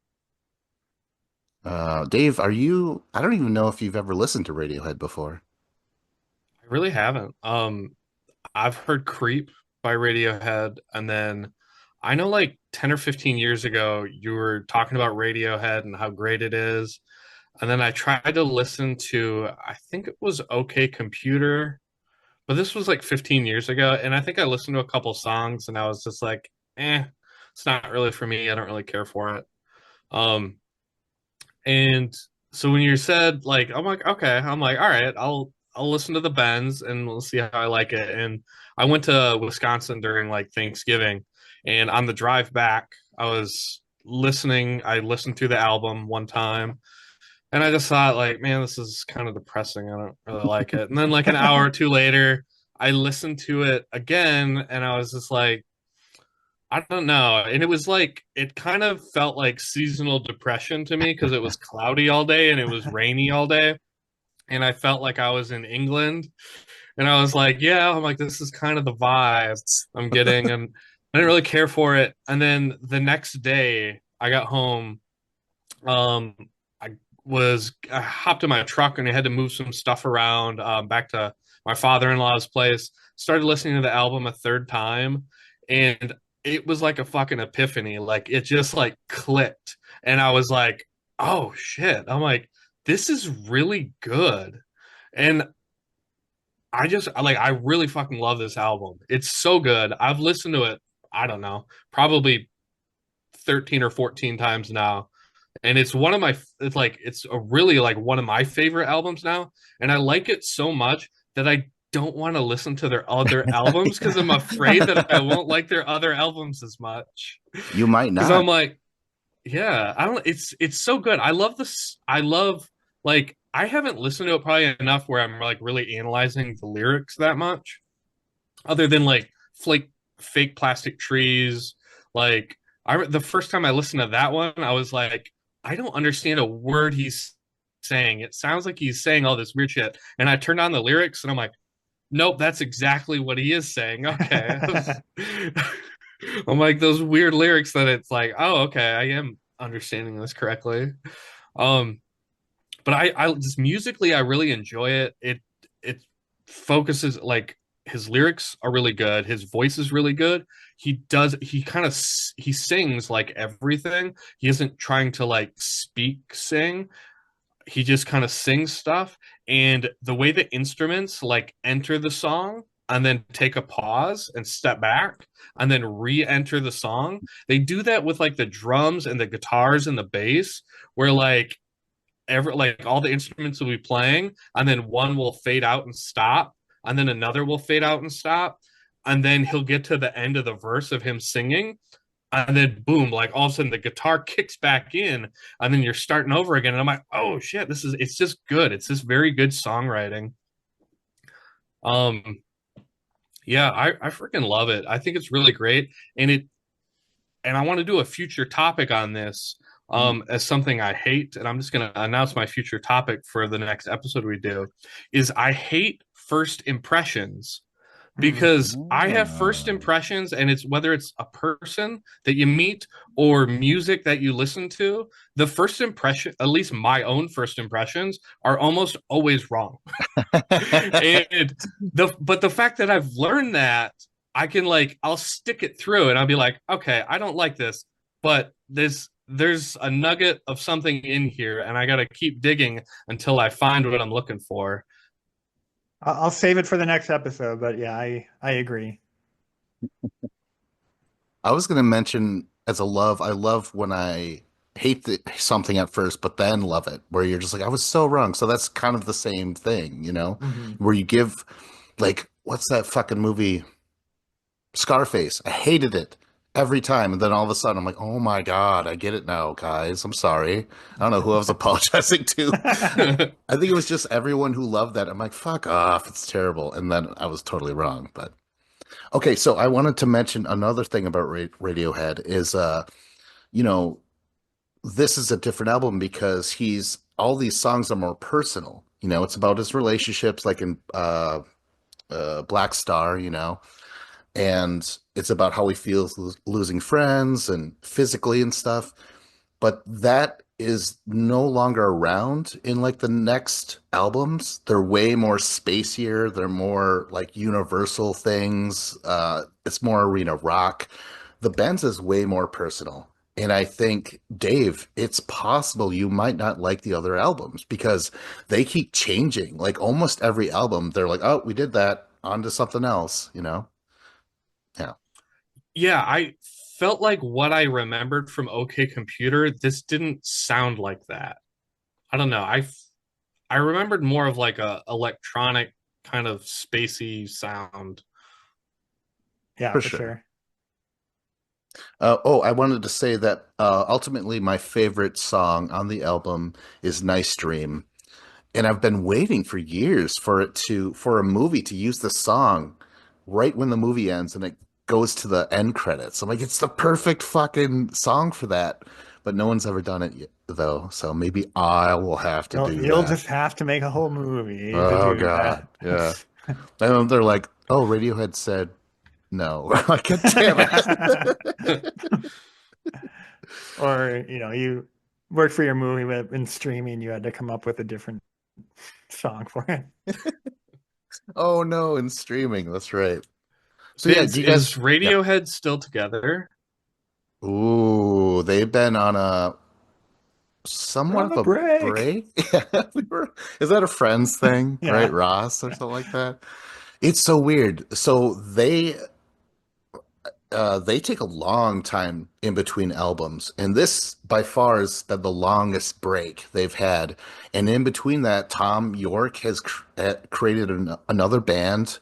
Dave, I don't even know if you've ever listened to Radiohead before. I really haven't. I've heard Creep by Radiohead, and then I know like 10 or 15 years ago you were talking about Radiohead and how great it is. And then I tried to listen to, I think it was OK Computer, but this was like 15 years ago. And I think I listened to a couple songs and I was just like, it's not really for me. I don't really care for it. Um, and so when you said like, I'm like, okay, I'm like, all right, I'll listen to the Bends and we'll see how I like it. And I went to Wisconsin during like Thanksgiving, and on the drive back, I was listening. I listened through the album one time, and I just thought like, man, this is kind of depressing. I don't really like it. And then like an hour or two later, I listened to it again, and I was just like, I don't know. And it was like, it kind of felt like seasonal depression to me because it was cloudy all day and it was rainy all day. And I felt like I was in England. And I was like, yeah, I'm like, this is kind of the vibe I'm getting. And I didn't really care for it. And then the next day, I got home. Um, I hopped in my truck and I had to move some stuff around back to my father-in-law's place. Started listening to the album a third time, and it was like a fucking epiphany. Like it just like clicked, and I was like, "Oh shit!" I'm like, "This is really good," and I really fucking love this album. It's so good. I've listened to it. I don't know, probably 13 or 14 times now, and it's a really like one of my favorite albums now, and I like it so much that I don't want to listen to their other albums because I'm afraid that I won't like their other albums as much, You might because I'm not. like, yeah, I don't it's so good. I love this. I love, like, I haven't listened to it probably enough where I'm like really analyzing the lyrics that much, other than like flake fake plastic trees. Like, the first time I listened to that one, I was like, I don't understand a word he's saying. It sounds like he's saying all this weird shit. And I turned on the lyrics and I'm like, Nope, that's exactly what he is saying. Okay. I'm like those weird lyrics that it's like, oh, okay, I am understanding this correctly. Um, but I just musically I really enjoy it. It focuses like his lyrics are really good. His voice is really good. He kind of he sings like everything. He isn't trying to like speak sing. He just kind of sings stuff, and the way the instruments like enter the song and then take a pause and step back and then re-enter the song, they do that with like the drums and the guitars and the bass, where like like all the instruments will be playing and then one will fade out and stop and then another will fade out and stop, and then he'll get to the end of the verse of him singing, and then boom, like all of a sudden the guitar kicks back in, and then you're starting over again. And I'm like, oh shit, it's just good. It's just very good songwriting. Um, yeah, I freaking love it. I think it's really great, and I want to do a future topic on this as something I hate, and I'm just going to announce my future topic for the next episode we do. Is I hate first impressions, because I have first impressions, and it's whether it's a person that you meet or music that you listen to, the first impression, at least my own first impressions, are almost always wrong. And the fact that I've learned that, I can like I'll stick it through and I'll be like, okay, I don't like this, but there's a nugget of something in here, and I got to keep digging until I find what I'm looking for. I'll save it for the next episode, but yeah, I agree. I was going to mention as a love, I love when I hate something at first, but then love it, where you're just like, I was so wrong. So that's kind of the same thing, you know, Hmm. where you give, like, what's that fucking movie? Scarface. I hated it every time. And then all of a sudden, I'm like, oh my God, I get it now, guys. I'm sorry. I don't know who I was apologizing to. I think it was just everyone who loved that. I'm like, fuck off. It's terrible. And then I was totally wrong. But okay, so I wanted to mention another thing about Radiohead is, you know, this is a different album because all these songs are more personal. You know, it's about his relationships, like in Black Star, you know, and it's about how he feels losing friends and physically and stuff. But that is no longer around in like the next albums. They're way more spacier. They're more like universal things. It's more arena rock. The Benz is way more personal. And I think, Dave, it's possible you might not like the other albums because they keep changing. Like almost every album, they're like, oh, we did that. On to something else, you know? Yeah. Yeah, I felt like what I remembered from OK Computer, this didn't sound like that. I don't know. I remembered more of like a electronic kind of spacey sound. Yeah, For for sure. sure. Oh, I wanted to say that ultimately my favorite song on the album is Nice Dream. And I've been waiting for years for a movie to use the song right when the movie ends and it goes to the end credits. I'm like, it's the perfect fucking song for that. But no one's ever done it yet, though. So maybe I will have to do You'll that. just have to make a whole movie to Oh do God. that. Yeah. And they're like, oh, Radiohead said no. Like, God damn it. Or, you worked for your movie, but in streaming, you had to come up with a different song for it. Oh no, in streaming. That's right. So yeah, Is do you guys? Yeah. Radiohead still together? Ooh, they've been on a We're somewhat on of the a break. break. Yeah, is that a Friends thing, right? Yeah. Ross or something like that. It's so weird. So they take a long time in between albums, and this by far has been the longest break they've had. And in between that, Tom York has created another band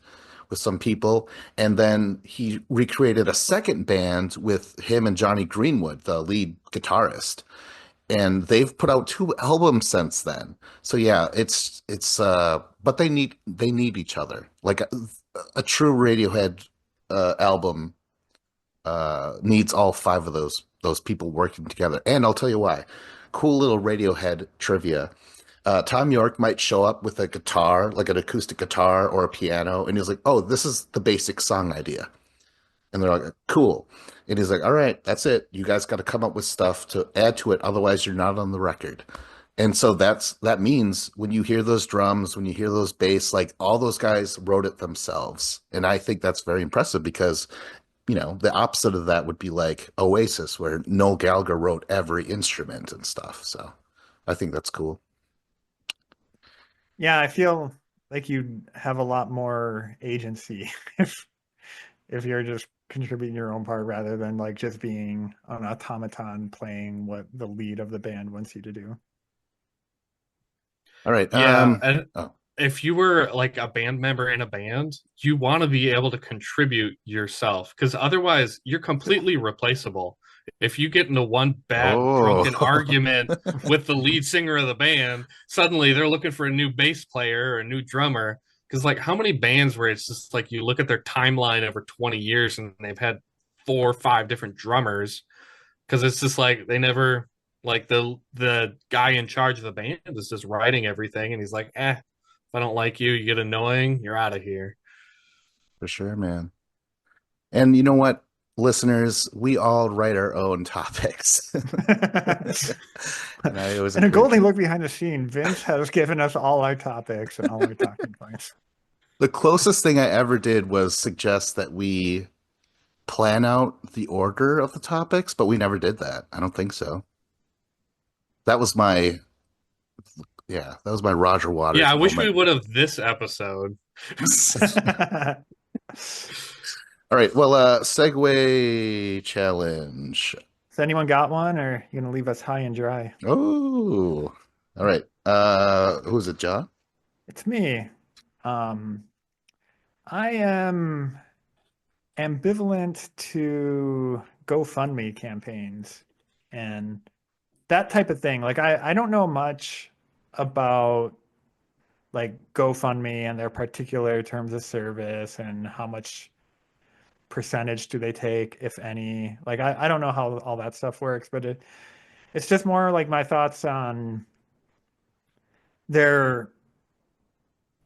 with some people, and then he recreated a second band with him and Johnny Greenwood, the lead guitarist. And they've put out two albums since then. So yeah, but they need each other. Like a true Radiohead album needs all five of those people working together. And I'll tell you why. Cool little Radiohead trivia. Tom York might show up with a guitar, like an acoustic guitar or a piano, and he's like, "Oh, this is the basic song idea." And they're like, "Cool." And he's like, "All right, that's it. You guys got to come up with stuff to add to it, otherwise you're not on the record." And so that means when you hear those drums, when you hear those bass, like all those guys wrote it themselves. And I think that's very impressive because, the opposite of that would be like Oasis, where Noel Gallagher wrote every instrument and stuff. So I think that's cool. Yeah, I feel like you'd have a lot more agency if you're just contributing your own part rather than like just being an automaton playing what the lead of the band wants you to do. All right. Yeah, and Oh, if you were like a band member in a band, you want to be able to contribute yourself because otherwise you're completely replaceable. If you get into one bad drunken oh, argument with the lead singer of the band, suddenly they're looking for a new bass player or a new drummer. Because like how many bands where it's just like you look at their timeline over 20 years and they've had 4 or 5 different drummers because it's just like they never like the guy in charge of the band is just writing everything and he's like, if I don't like you, you get annoying, you're out of here. for sure, man. And you know what, listeners, we all write our own topics. And I always And a encourage golden you. look behind the scene, Vince has given us all our topics and all our talking points. The closest thing I ever did was suggest that we plan out the order of the topics, but we never did that. I don't think so. That was my, yeah, that was my Roger Yeah, Waters I wish we moment. would have this episode. All right, well, segue challenge. Has anyone got one, or you gonna leave us high and dry? Oh, all right. Who's it, John? It's me. Um, I am ambivalent to GoFundMe campaigns and that type of thing. Like I don't know much about like GoFundMe and their particular terms of service and how much percentage do they take, if any. Like I don't know how all that stuff works, but it's just more like my thoughts on their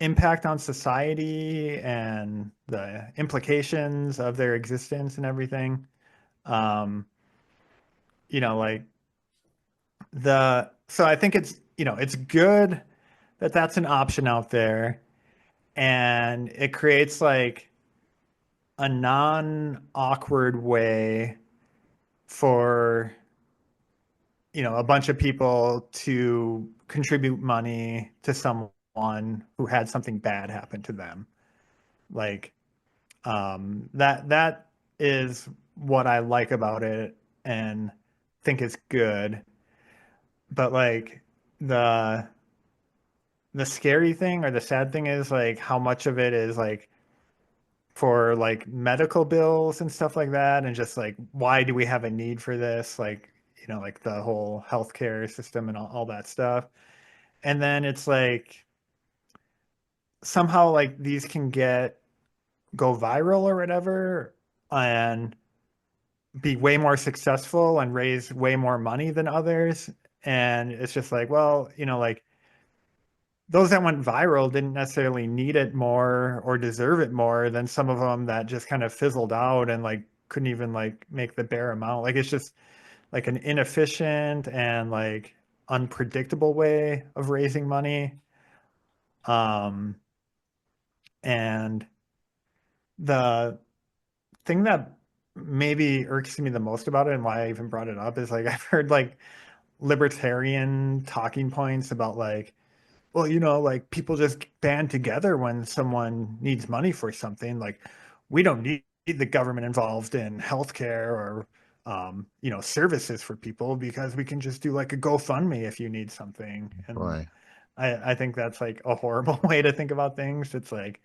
impact on society and the implications of their existence and everything. Um, like so I think it's good that that's an option out there and it creates like a non-awkward way for a bunch of people to contribute money to someone who had something bad happen to them. Like that is what I like about it and think it's good. But like the the scary thing or the sad thing is like how much of it is like for like medical bills and stuff like that and just like why do we have a need for this, like like the whole healthcare system and all that stuff. And then it's like somehow like these can go viral or whatever and be way more successful and raise way more money than others. And it's just like, well, like those that went viral didn't necessarily need it more or deserve it more than some of them that just kind of fizzled out and like couldn't even like make the bare amount. Like it's just like an inefficient and like unpredictable way of raising money. Um, and the thing that maybe irks me the most about it and why I even brought it up is like I've heard like libertarian talking points about like, well, like people just band together when someone needs money for something. Like we don't need the government involved in healthcare or services for people because we can just do like a GoFundMe if you need something. And Boy, I think that's like a horrible way to think about things. It's like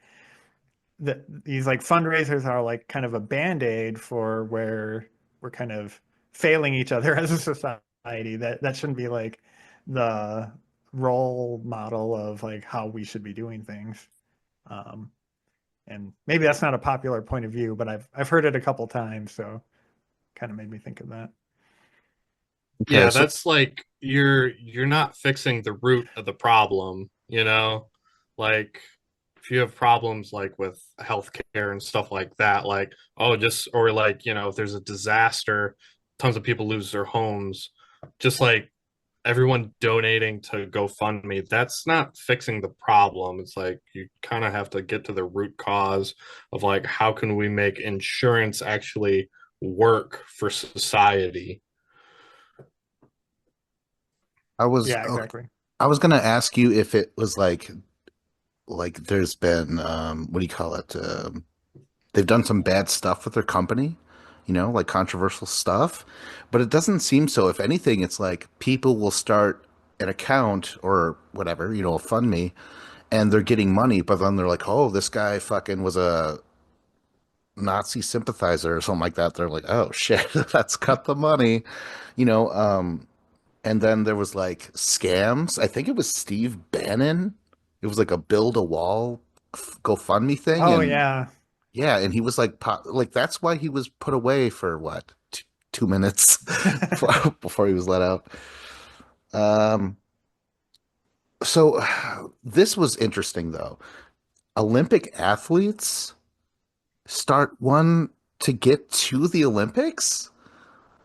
these like fundraisers are like kind of a band-aid for where we're kind of failing each other as a society. That shouldn't be like the role model of like how we should be doing things. Um, and maybe that's not a popular point of view, but I've heard it a couple times, so kind of made me think of that. okay. Yeah, So, that's like you're not fixing the root of the problem, you know? Like if you have problems like with healthcare and stuff like that, like oh just or like, if there's a disaster, tons of people lose their homes, just like everyone donating to GoFundMe, that's not fixing the problem. It's like you kind of have to get to the root cause of like how can we make insurance actually work for society? I was Yeah, okay. exactly. I was gonna ask you if it was like there's been what do you call it? They've done some bad stuff with their company, like controversial stuff, but it doesn't seem so. If anything, it's like people will start an account or whatever, a fund me, and they're getting money, but then they're like, oh, this guy fucking was a Nazi sympathizer or something like that. They're like, oh shit, let's cut the money, you know. And then there was like scams. I think it was Steve Bannon. It was like a build a wall GoFundMe thing, Oh and yeah. yeah, and he was like that's why he was put away for what 2 minutes before he was let out. Um, so this was interesting though. Olympic athletes start one to get to the Olympics.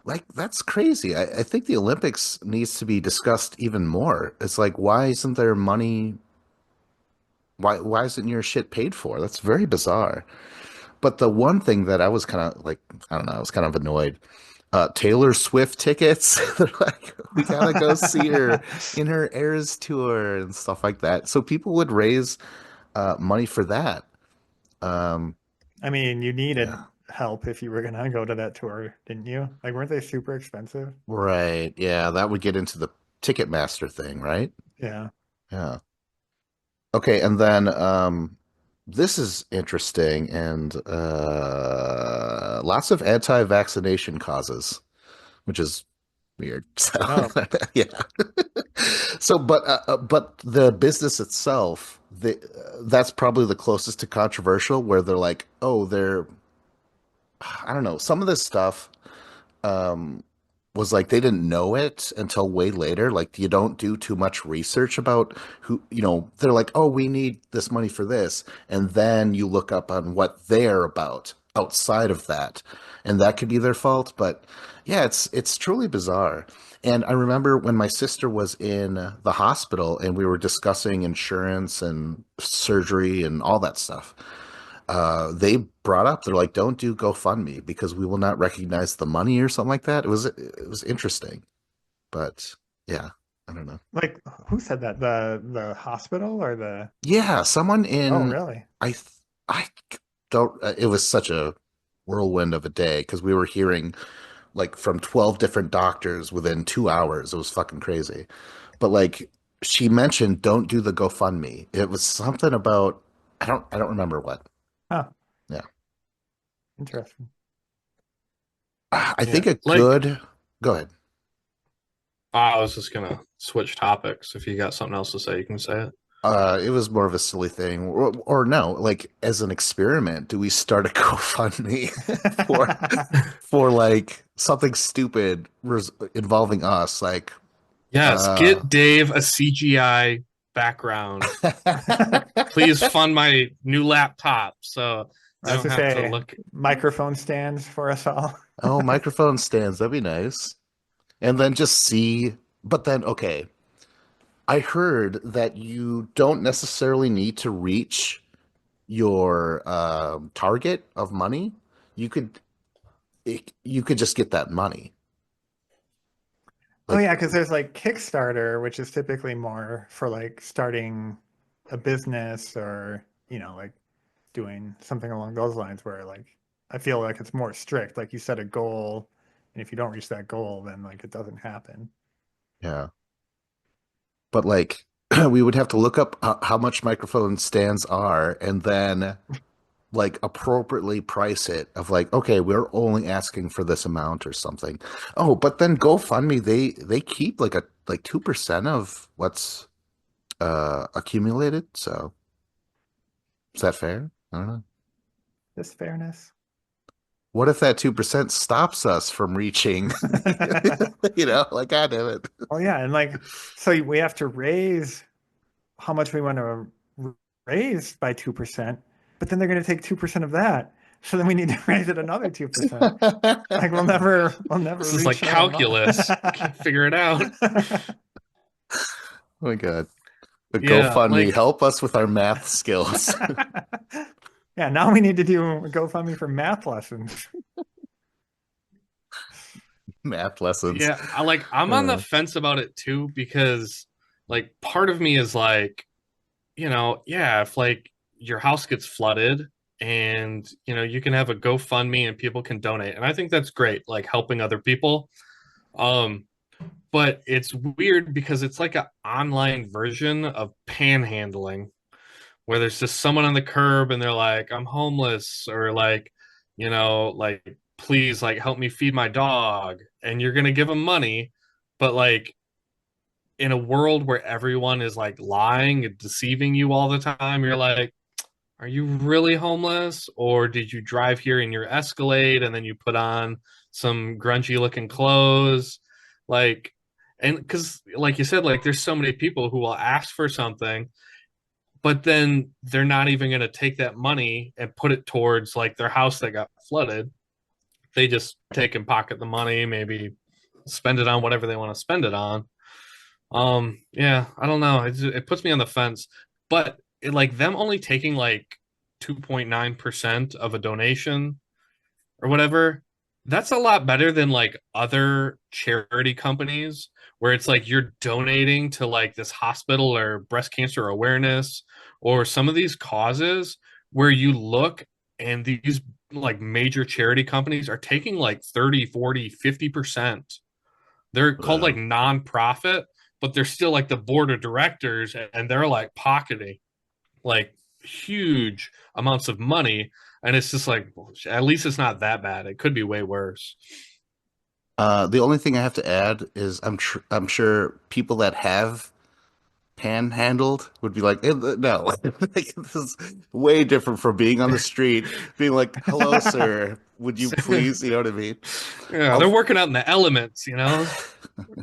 Like that's crazy. I think the Olympics needs to be discussed even more. It's like why isn't there money? Why isn't your shit paid for? That's very bizarre. But the one thing that I was kind of like, I don't know, I was kind of annoyed. Taylor Swift tickets. They're like, we gotta go see her in her Eras tour and stuff like that. So people would raise money for that. Um, I mean, you needed yeah. help if you were gonna go to that tour, didn't you? Like, weren't they super expensive? Right. Yeah, that would get into the Ticketmaster thing, right? Yeah. Yeah. Okay, and then this is interesting and lots of anti-vaccination causes, which is weird. So Oh, yeah. So, but the business itself, that's probably the closest to controversial, where they're like, oh, I don't know, some of this stuff um, was like they didn't know it until way later. Like you don't do too much research about who, they're like, oh, we need this money for this. And then you look up on what they're about outside of that. And that could be their fault. But yeah, it's truly bizarre. And I remember when my sister was in the hospital and we were discussing insurance and surgery and all that stuff, they brought up they're like don't do GoFundMe because we will not recognize the money or something like that. It was interesting, but yeah, I don't know. like who said that? The hospital or the? Yeah, someone Oh, in really? I don't. It was such a whirlwind of a day because we were hearing like from 12 different doctors within 2 hours. It was fucking crazy. But like she mentioned, don't do the GoFundMe. It was something about I don't remember what. Huh. Yeah. Interesting. I Yeah. think a Like good. Go ahead. I was just gonna switch topics. If you got something else to say, you can say it. It was more of a silly thing, or no, like as an experiment, do we start a GoFundMe for like something stupid involving us, like Yes, uh, get Dave a CGI background. Please fund my new laptop so I I was don't to have to say look. microphone stands for us all. oh, microphone stands, that'd be nice, and then just see. But then, okay, I heard that you don't necessarily need to reach your target of money. You could you could just get that money. Oh Like, yeah, because there's like Kickstarter, which is typically more for like starting a business or, like doing something along those lines where like I feel like it's more strict. Like you set a goal, and if you don't reach that goal, then like it doesn't happen. yeah. But like, we would have to look up how much microphone stands are and then like appropriately price it of like, okay, we're only asking for this amount or something. Oh, but then GoFundMe, they keep like 2% of what's accumulated. So is that fair? I don't know. This fairness. what if that 2% stops us from reaching, like, God damn it. Oh yeah, and like so we have to raise how much we want to raise by 2%, but then they're going to take 2% of that. So then we need to raise it another 2%. Like we'll never This is like reach our amount. calculus. Can't figure it out. Oh my God. The Yeah, GoFundMe, like help us with our math skills. Yeah, now we need to do a GoFundMe for math lessons. Math lessons. yeah, I'm on the Uh, fence about it too because like part of me is like, yeah, if like your house gets flooded and you can have a GoFundMe and people can donate. And I think that's great, like helping other people. Um, but it's weird because it's like an online version of panhandling where there's just someone on the curb and they're like, I'm homeless, or like, like, please, like, help me feed my dog. And you're going to give them money. But like, in a world where everyone is like lying and deceiving you all the time, you're like, are you really homeless? Or did you drive here in your Escalade and then you put on some grungy looking clothes? Like, and because, like you said, like, there's so many people who will ask for something but then they're not even going to take that money and put it towards like their house that got flooded. They just take and pocket the money, maybe spend it on whatever they want to spend it on. Yeah, I don't know. It puts me on the fence, but like them only taking like 2.9% of a donation or whatever, that's a lot better than like other charity companies where it's like you're donating to like this hospital or breast cancer awareness or some of these causes where you look and these like major charity companies are taking like 30, 40, 50%. They're called like uh, nonprofit, but they're still like the board of directors and they're like pocketing like huge amounts of money. And it's just like, at least it's not that bad. It could be way worse. the only thing I have to add is I'm sure people that have panhandled would be like, no, like, this is way different from being on the street, being like, hello, sir, would you please, you know what I mean? Yeah, I'll, they're working out in the elements,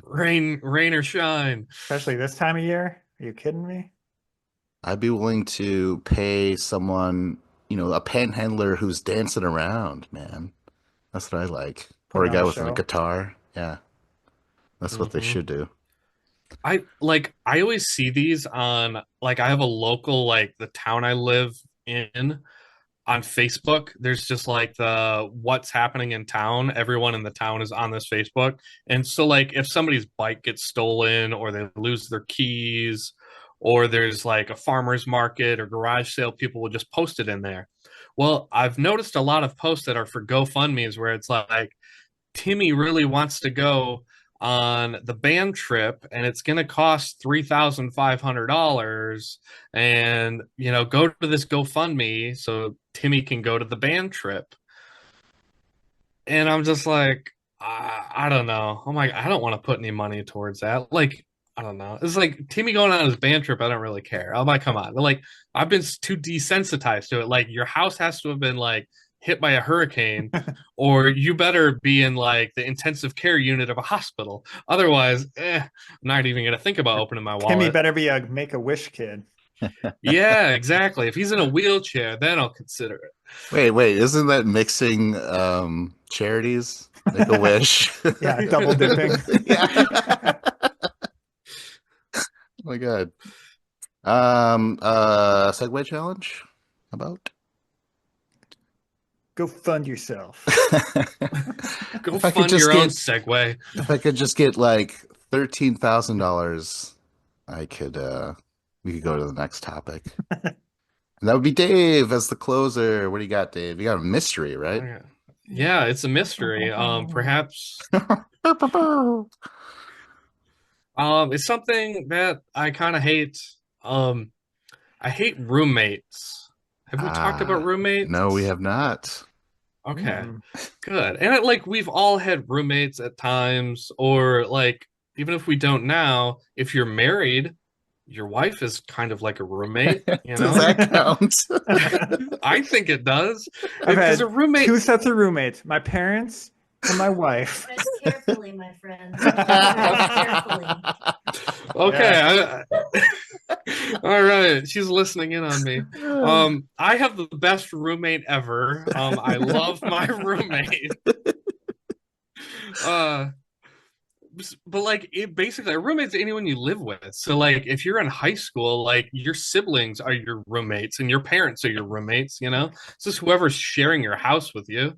rain or shine. Especially this time of year. Are you kidding me? I'd be willing to pay someone, a panhandler who's dancing around, man. That's what I like. Or Putting a on guy a with a show. guitar. Yeah, that's what they Hmm. should do. I always see these on like I have a local like the town I live in on Facebook. There's just like the what's happening in town. Everyone in the town is on this Facebook. And so like if somebody's bike gets stolen or they lose their keys or there's like a farmer's market or garage sale, people will just post it in there. Well, I've noticed a lot of posts that are for GoFundMe's where it's like Timmy really wants to go on the band trip and it's going to cost $3,500 and go to this GoFundMe so Timmy can go to the band trip. And I'm just like, I don't know. I'm like, I don't want to put any money towards that. Like, I don't know. It's like Timmy going on his band trip. I don't really care. I'm like, come on. Like, I've been too desensitized to it. Like, your house has to have been like hit by a hurricane, or you better be in like the intensive care unit of a hospital. Otherwise, I'm not even gonna think about opening my Timmy wallet. better be a Make-A-Wish kid. Yeah, exactly. If he's in a wheelchair, then I'll consider it. Wait, isn't that mixing charities? Make a wish. Yeah, double dipping. Yeah. Oh my God. Segway challenge? How about? Go fund yourself. Go If I could fund just your own get Segway. if I could just get like $13,000, I could we could go to the next topic. And that would be Dave as the closer. What do you got, Dave? You got a mystery, right? Okay. Yeah, it's a mystery. Perhaps it's something that I kind of hate. Um, I hate roommates. Have we talked about No, we roommates? have not. Okay, Mm. good. And like we've all had roommates at times, or like even if we don't now, if you're married, your wife is kind of like a roommate, you Does know? that count? I think it does. I've Because a had roommate, two sets of roommates, my parents and my wife. Tread carefully, my friend. Tread carefully. okay, all right, she's listening in on me. I have the best roommate ever. I love my roommate. Uh, but like it basically a roommate's anyone you live with. So like if you're in high school, like your siblings are your roommates and your parents are your roommates, you know? It's just whoever's sharing your house with you.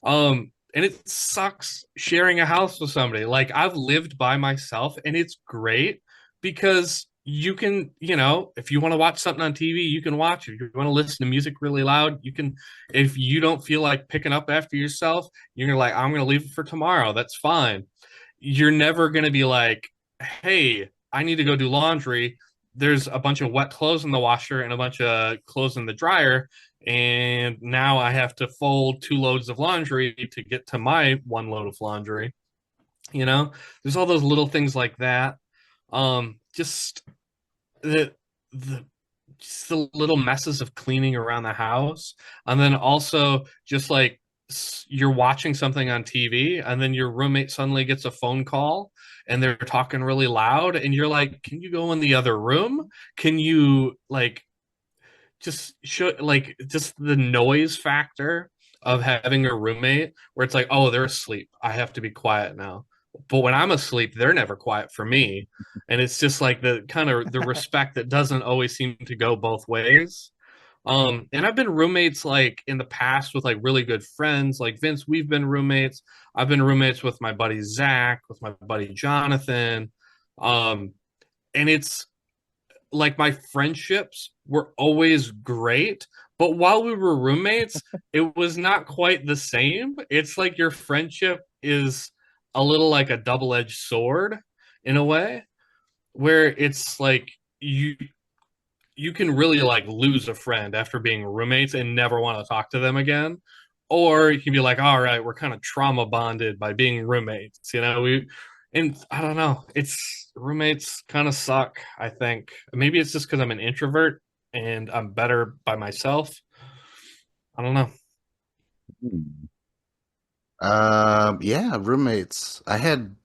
And it sucks sharing a house with somebody. Like I've lived by myself and it's great because you can, you know, if you want to watch something on TV, you can watch it. If you want to listen to music really loud, you can. If you don't feel like picking up after yourself, you're like, I'm gonna leave it for tomorrow. That's fine. You're never gonna be like, hey, I need to go do laundry. There's a bunch of wet clothes in the washer and a bunch of clothes in the dryer, and now I have to fold 2 loads of laundry to get to my 1 load of laundry. You know, there's all those little things like that. Just the the just the little messes of cleaning around the house, and then also just like you're watching something on TV, and then your roommate suddenly gets a phone call, and they're talking really loud, and you're like, "Can you go in the other room? Can you like just show like just the noise factor of having a roommate where it's like, oh, they're asleep. I have to be quiet now. But when I'm asleep, they're never quiet for me. And it's just like the kind of the respect that doesn't always seem to go both ways. And I've been roommates like in the past with like really good friends, like Vince. We've been roommates. I've been roommates with my buddy Zach, with my buddy Jonathan. Um, and it's like my friendships were always great, but while we were roommates, it was not quite the same. It's like your friendship is a little like a double-edged sword in a way, where it's like you can really like lose a friend after being roommates and never want to talk to them again. Or you can be like, all right, we're kind of trauma bonded by being roommates. You know, and I don't know, it's roommates kind of suck, I think. Maybe it's just because I'm an introvert and I'm better by myself. I don't know. Yeah, roommates. I had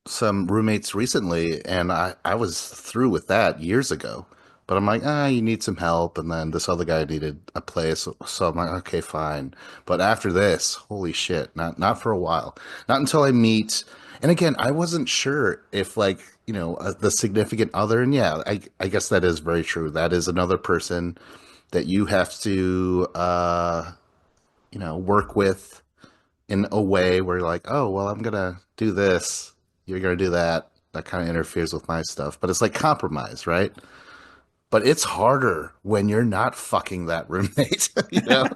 some roommates recently, and I was through with that years ago. But I'm like, you need some help, and then this other guy needed a place, so I'm like, okay, fine. But after this, holy shit, not for a while, not until I meet. And again, I wasn't sure if like the significant other, and yeah, I guess that is very true. That is another person that you have to work with in a way where you're like, oh, well, I'm gonna do this, you're gonna do that. That kind of interferes with my stuff, but it's like compromise, right? But it's harder when you're not fucking that roommate, you know?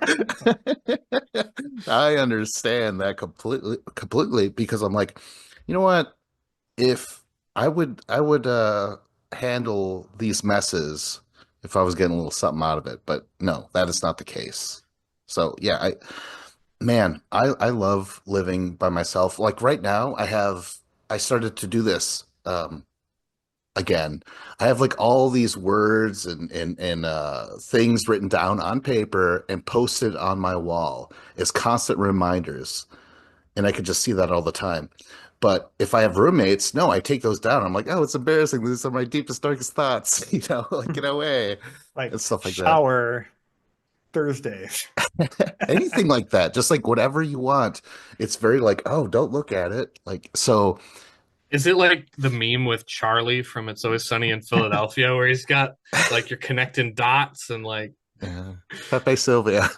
I understand that completely because I'm like, you know what? If I would handle these messes if I was getting a little something out of it, but no, that is not the case. So yeah, I love living by myself. Like right now, I started to do this again. I have like all these words and things written down on paper and posted on my wall as constant reminders, and I could just see that all the time. But if I have roommates, no, I take those down. I'm like, oh, it's embarrassing. These are my deepest, darkest thoughts, like get away Like and stuff like that. shower Thursdays. Anything like that, just like whatever you want. It's very like, oh, don't look at it. Like, so Is it like the meme with Charlie from It's Always Sunny in Philadelphia, where he's got like you're connecting dots and like, Pepe Sylvia.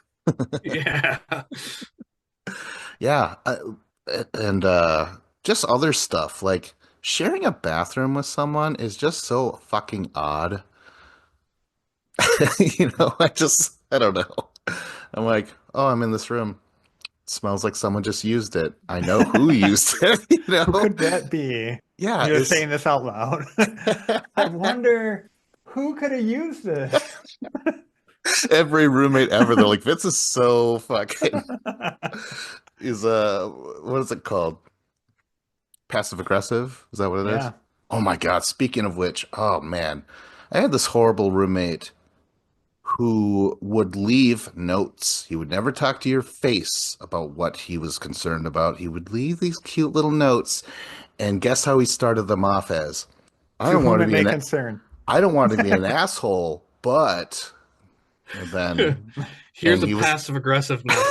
yeah. Yeah. And just other stuff like sharing a bathroom with someone is just so fucking odd. I don't know. I'm like, oh, I'm in this room. It smells like someone just used it. I know who used it, Who could that be? Yeah, You're saying this out loud. I wonder who could have used this. every roommate ever. They're like, Vince is so fucking is what is it called? Passive aggressive? Is that what it is? Yeah. Oh my God. Speaking of which, oh man, I had this horrible roommate who would leave notes. He would never talk to your face about what he was concerned about. He would leave these cute little notes, and guess how he started them off as? I To don't want whom to it be may an concern. I don't want to be an asshole, but and then Here's and a he was passive aggressive note.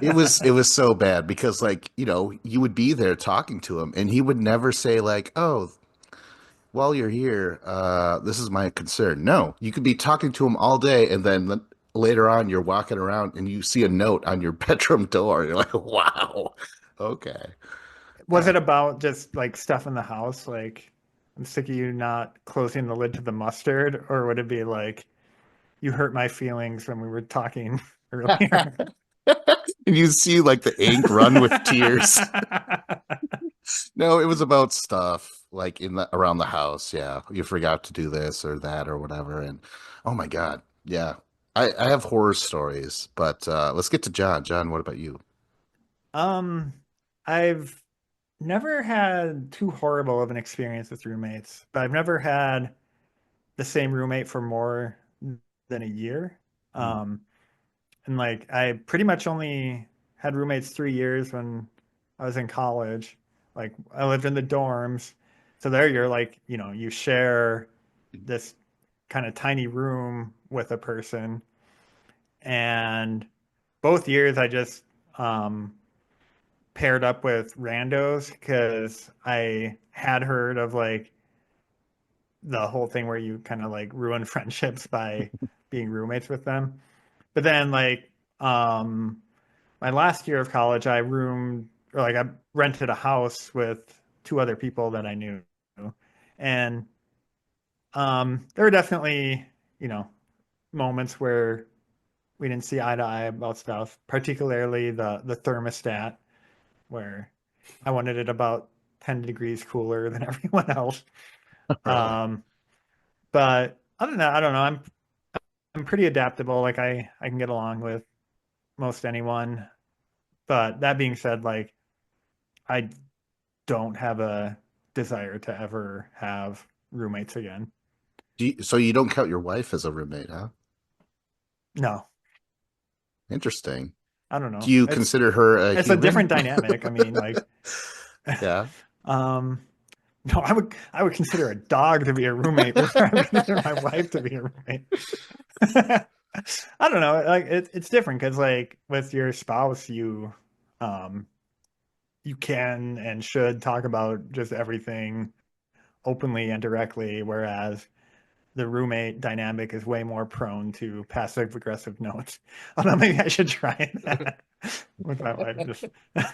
it was so bad because like, you would be there talking to him and he would never say like, "Oh, while you're here, this is my concern." No, you could be talking to him all day, and then later on, you're walking around and you see a note on your bedroom door. You're like, "Wow, okay." Was it about just like stuff in the house? Like, I'm sick of you not closing the lid to the mustard, or would it be like, you hurt my feelings when we were talking earlier? And you see like the ink run with tears. No, it was about stuff like in the around the house. Yeah, you forgot to do this or that or whatever, and oh my God, yeah. I have horror stories, but let's get to John. John, what about you? Um, I've never had too horrible of an experience with roommates, but I've never had the same roommate for more than a year. Um, and like I pretty much only had roommates 3 years when I was in college. Like I lived in the dorms. So there you're like, you share this kind of tiny room with a person. And both years I just paired up with randos because I had heard of like the whole thing where you kind of like ruin friendships by being roommates with them. But then like my last year of college, I roomed or like I rented a house with two other people that I knew. And there were definitely, you know, moments where we didn't see eye to eye about stuff, particularly the thermostat, where I wanted it about 10 degrees cooler than everyone else. Really? Um, but other than that, I don't know. I'm pretty adaptable. Like I can get along with most anyone. But that being said, like I don't have a desire to ever have roommates again. So you don't count your wife as a roommate, huh? No, Interesting. I don't Do know. you It's consider her a it's a human? different dynamic. I mean, like, Yeah. um, no, I would consider a dog to be a roommate before I would consider my wife to be a roommate. I don't know. Like it's different because like with your spouse, um you can and should talk about just everything openly and directly, whereas the roommate dynamic is way more prone to passive aggressive notes. Although maybe I should try that with my wife. Just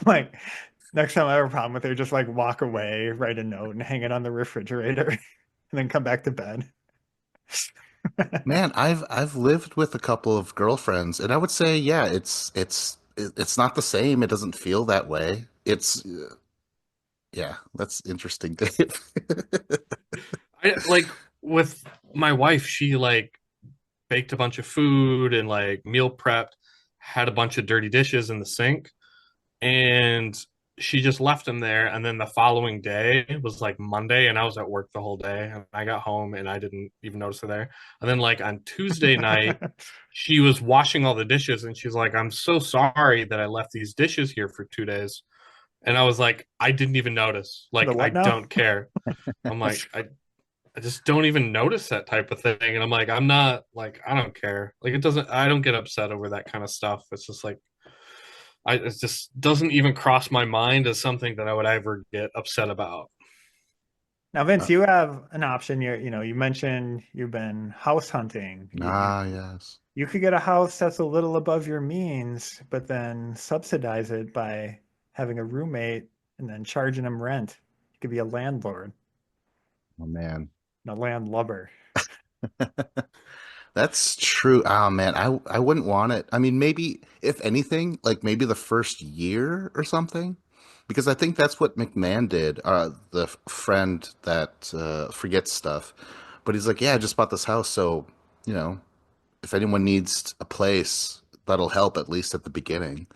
like next time I have a problem with her, just like walk away, write a note, and hang it on the refrigerator, and then come back to bed. Man, I've lived with a couple of girlfriends, and I would say, yeah, it's not the same. It doesn't feel that way. Yeah, that's interesting, Dave. I like with my wife, she like baked a bunch of food and like meal prepped, had a bunch of dirty dishes in the sink, and she just left them there. And then the following day was like Monday, and I was at work the whole day, and I got home and I didn't even notice her there. And then like on Tuesday night, she was washing all the dishes, and she's like, "I'm so sorry that I left these dishes here for 2 days." And I was like, "I didn't even notice. The Like, I what now? don't care." I'm like, I just don't even notice that type of thing. And I'm like, I'm not like, I don't care. Like, I don't get upset over that kind of stuff. It's just like, it just doesn't even cross my mind as something that I would ever get upset about. Now, Vince, you have an option. You mentioned you've been house hunting. Yes. You could get a house that's a little above your means, but then subsidize it by having a roommate and then charging them rent. You could be a landlord, Oh man. not a landlubber. That's true. Oh man, I wouldn't want it. I mean, maybe if anything, like maybe the first year or something, because I think that's what McMahon did. The friend that forgets stuff, but he's like, yeah, I just bought this house, so you know, if anyone needs a place, that'll help at least at the beginning.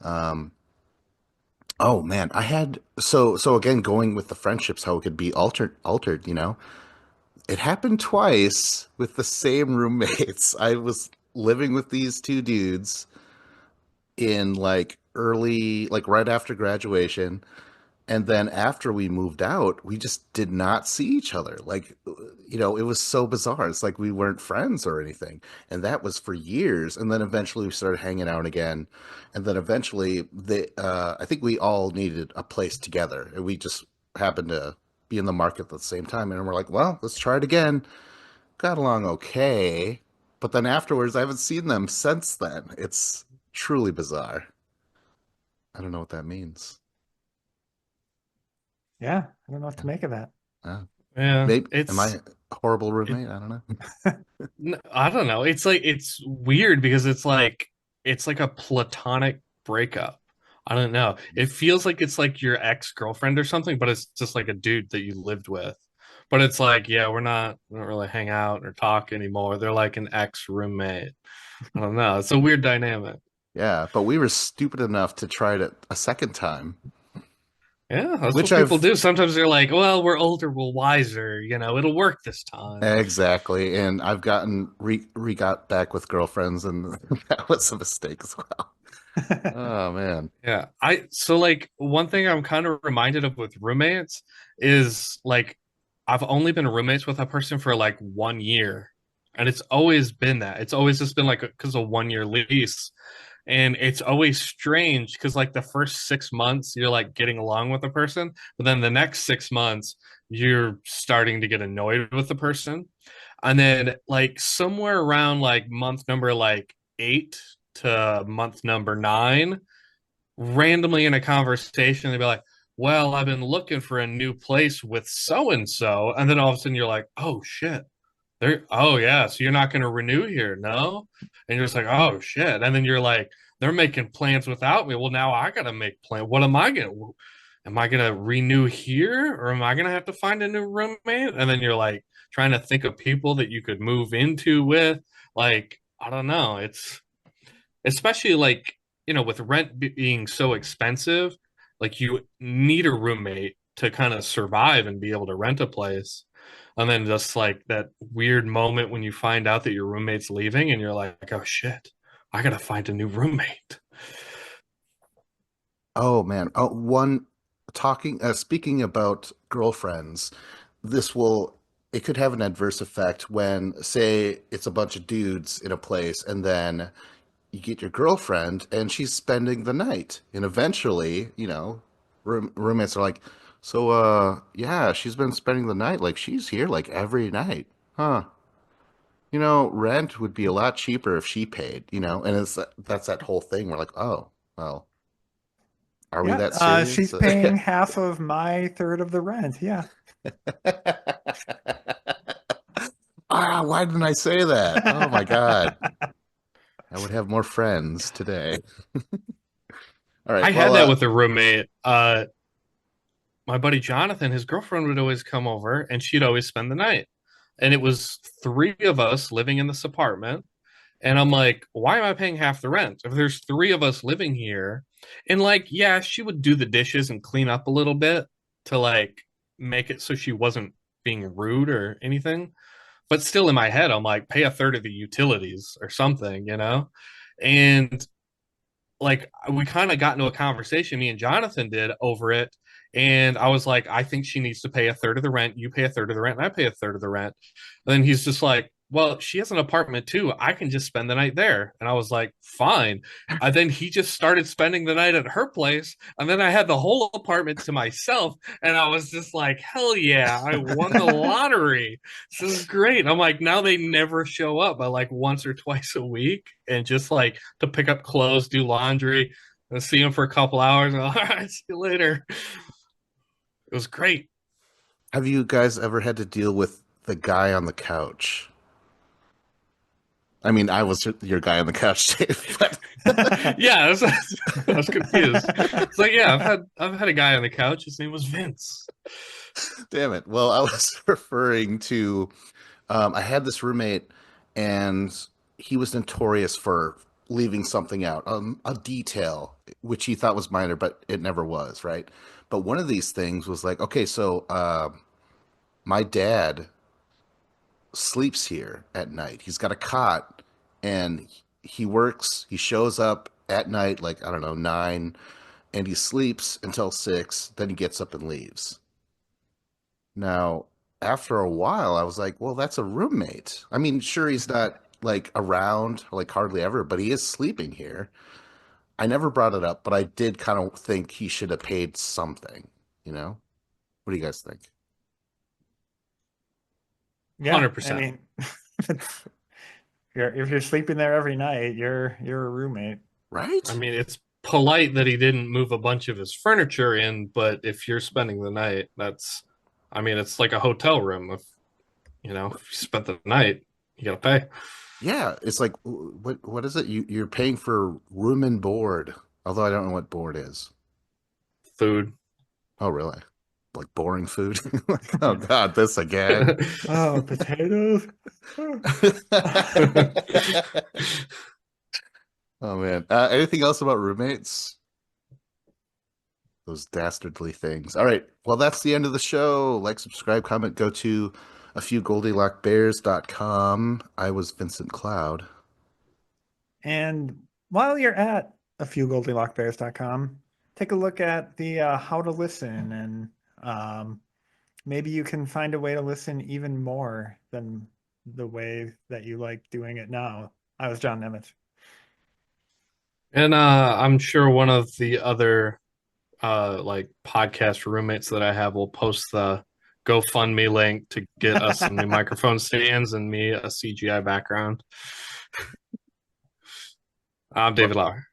Um, Oh man, I had so again going with the friendships, how it could be altered, you know. It happened twice with the same roommates. I was living with these two dudes in like early, like right after graduation. And then after we moved out, we just did not see each other. Like, you know, it was so bizarre. It's like we weren't friends or anything. And that was for years. And then eventually we started hanging out again. And then eventually I think we all needed a place together. And we just happened to be in the market at the same time. And we're like, well, let's try it again. Got along okay. But then afterwards, I haven't seen them since then. It's truly bizarre. I don't know what that means. Yeah, I don't know what to make of that. Uh, Yeah, Maybe am I a horrible it, roommate? I don't know. I don't know. It's like it's weird because it's like a platonic breakup. I don't know. It feels like it's like your ex-girlfriend or something, but it's just like a dude that you lived with. But it's like, yeah, we don't really hang out or talk anymore. They're like an ex-roommate. I don't know. It's a weird dynamic. Yeah, but we were stupid enough to try it a second time, Yeah, that's which what people I've do. Sometimes they're like, well, we're older, we're wiser, it'll work this time. exactly, and I've gotten re got back with girlfriends, and that was a mistake as well. Oh man. Yeah. So like one thing I'm kind of reminded of with roommates is like I've only been roommates with a person for like 1 year. And it's always been that. It's always just been like because of 1 year lease. And it's always strange because like the first 6 months you're like getting along with the person, but then the next 6 months you're starting to get annoyed with the person. And then like somewhere around like month number like 8 to month number 9, randomly in a conversation, they'd be like, well, I've been looking for a new place with so and so. And then all of a sudden you're like, oh shit. Oh yeah, so you're not gonna renew here, no? And you're just like, oh shit. And then you're like, they're making plans without me. Well, now I gotta make plans. What am I gonna renew here or am I gonna have to find a new roommate? And then you're like trying to think of people that you could move into with. Like, I don't know. It's especially like with rent being so expensive, like you need a roommate to kind of survive and be able to rent a place. And then just like that weird moment when you find out that your roommate's leaving and you're like, oh shit, I gotta find a new roommate. Oh man. Oh, one talking speaking about girlfriends, this will it could have an adverse effect when, say, it's a bunch of dudes in a place, and then you get your girlfriend and she's spending the night. And eventually, you know, roommates are like, so, yeah, she's been spending the night. Like, she's here like every night. Huh. You know, rent would be a lot cheaper if she paid, you know? And that's that whole thing. We're like, oh, well, are we Yeah, that serious? she's paying half of my third of the rent. Yeah. Ah, why didn't I say that? Oh my God. I would have more friends today. All right. I had Well, that with a roommate. My buddy Jonathan, his girlfriend would always come over and she'd always spend the night. And it was three of us living in this apartment. And I'm like, why am I paying half the rent? If there's three of us living here, and like, yeah, she would do the dishes and clean up a little bit to like make it so she wasn't being rude or anything. But still in my head, I'm like, pay a third of the utilities or something. And like we kind of got into a conversation, me and Jonathan did over it. And I was like, I think she needs to pay a third of the rent. You pay a third of the rent, and I pay a third of the rent. And then he's just like, well, she has an apartment too. I can just spend the night there. And I was like, fine. And then he just started spending the night at her place. And then I had the whole apartment to myself. And I was just like, hell yeah, I won the lottery. This is great. I'm like, now they never show up but like once or twice a week and just like to pick up clothes, do laundry, and see him for a couple hours. And, all right, see you later. It was great. have you guys ever had to deal with the guy on the couch? I mean, I was your guy on the couch, Dave, but Yeah, I was confused. It's like, yeah, I've had a guy on the couch. His name was Vince. damn it. Well, I was referring to I had this roommate, and he was notorious for leaving something out, a detail, which he thought was minor, but it never was, right? But one of these things was like, okay, so my dad sleeps here at night. He's got a cot and he works, he shows up at night, like, I don't know, 9, and he sleeps until 6, then he gets up and leaves. Now, after a while, I was like, well, that's a roommate. I mean, sure, he's not like around, like hardly ever, but he is sleeping here. I never brought it up, but I did kind of think he should have paid something, you know? What do you guys think? Yeah, I 100%. mean, if you're sleeping there every night, you're a roommate. Right? I mean, it's polite that he didn't move a bunch of his furniture in, but if you're spending the night, I mean, it's like a hotel room. If you spent the night, you gotta pay. Yeah, it's like what is it? You're paying for room and board. Although I don't know what board is. Food. Oh, really? Like boring food? Like, oh God, this again. Oh, potatoes. Oh man. Anything else about roommates? Those dastardly things. All right. Well, that's the end of the show. Like, subscribe, comment, go to a few goldilockbears.com. I was Vincent Cloud. And while you're at a few goldilockbears.com, take a look at the how to listen, and maybe you can find a way to listen even more than the way that you like doing it now. I was John Nemitz. And I'm sure one of the other like podcast roommates that I have will post the GoFundMe link to get us some new microphone stands and me a CGI background. I'm David Lauer.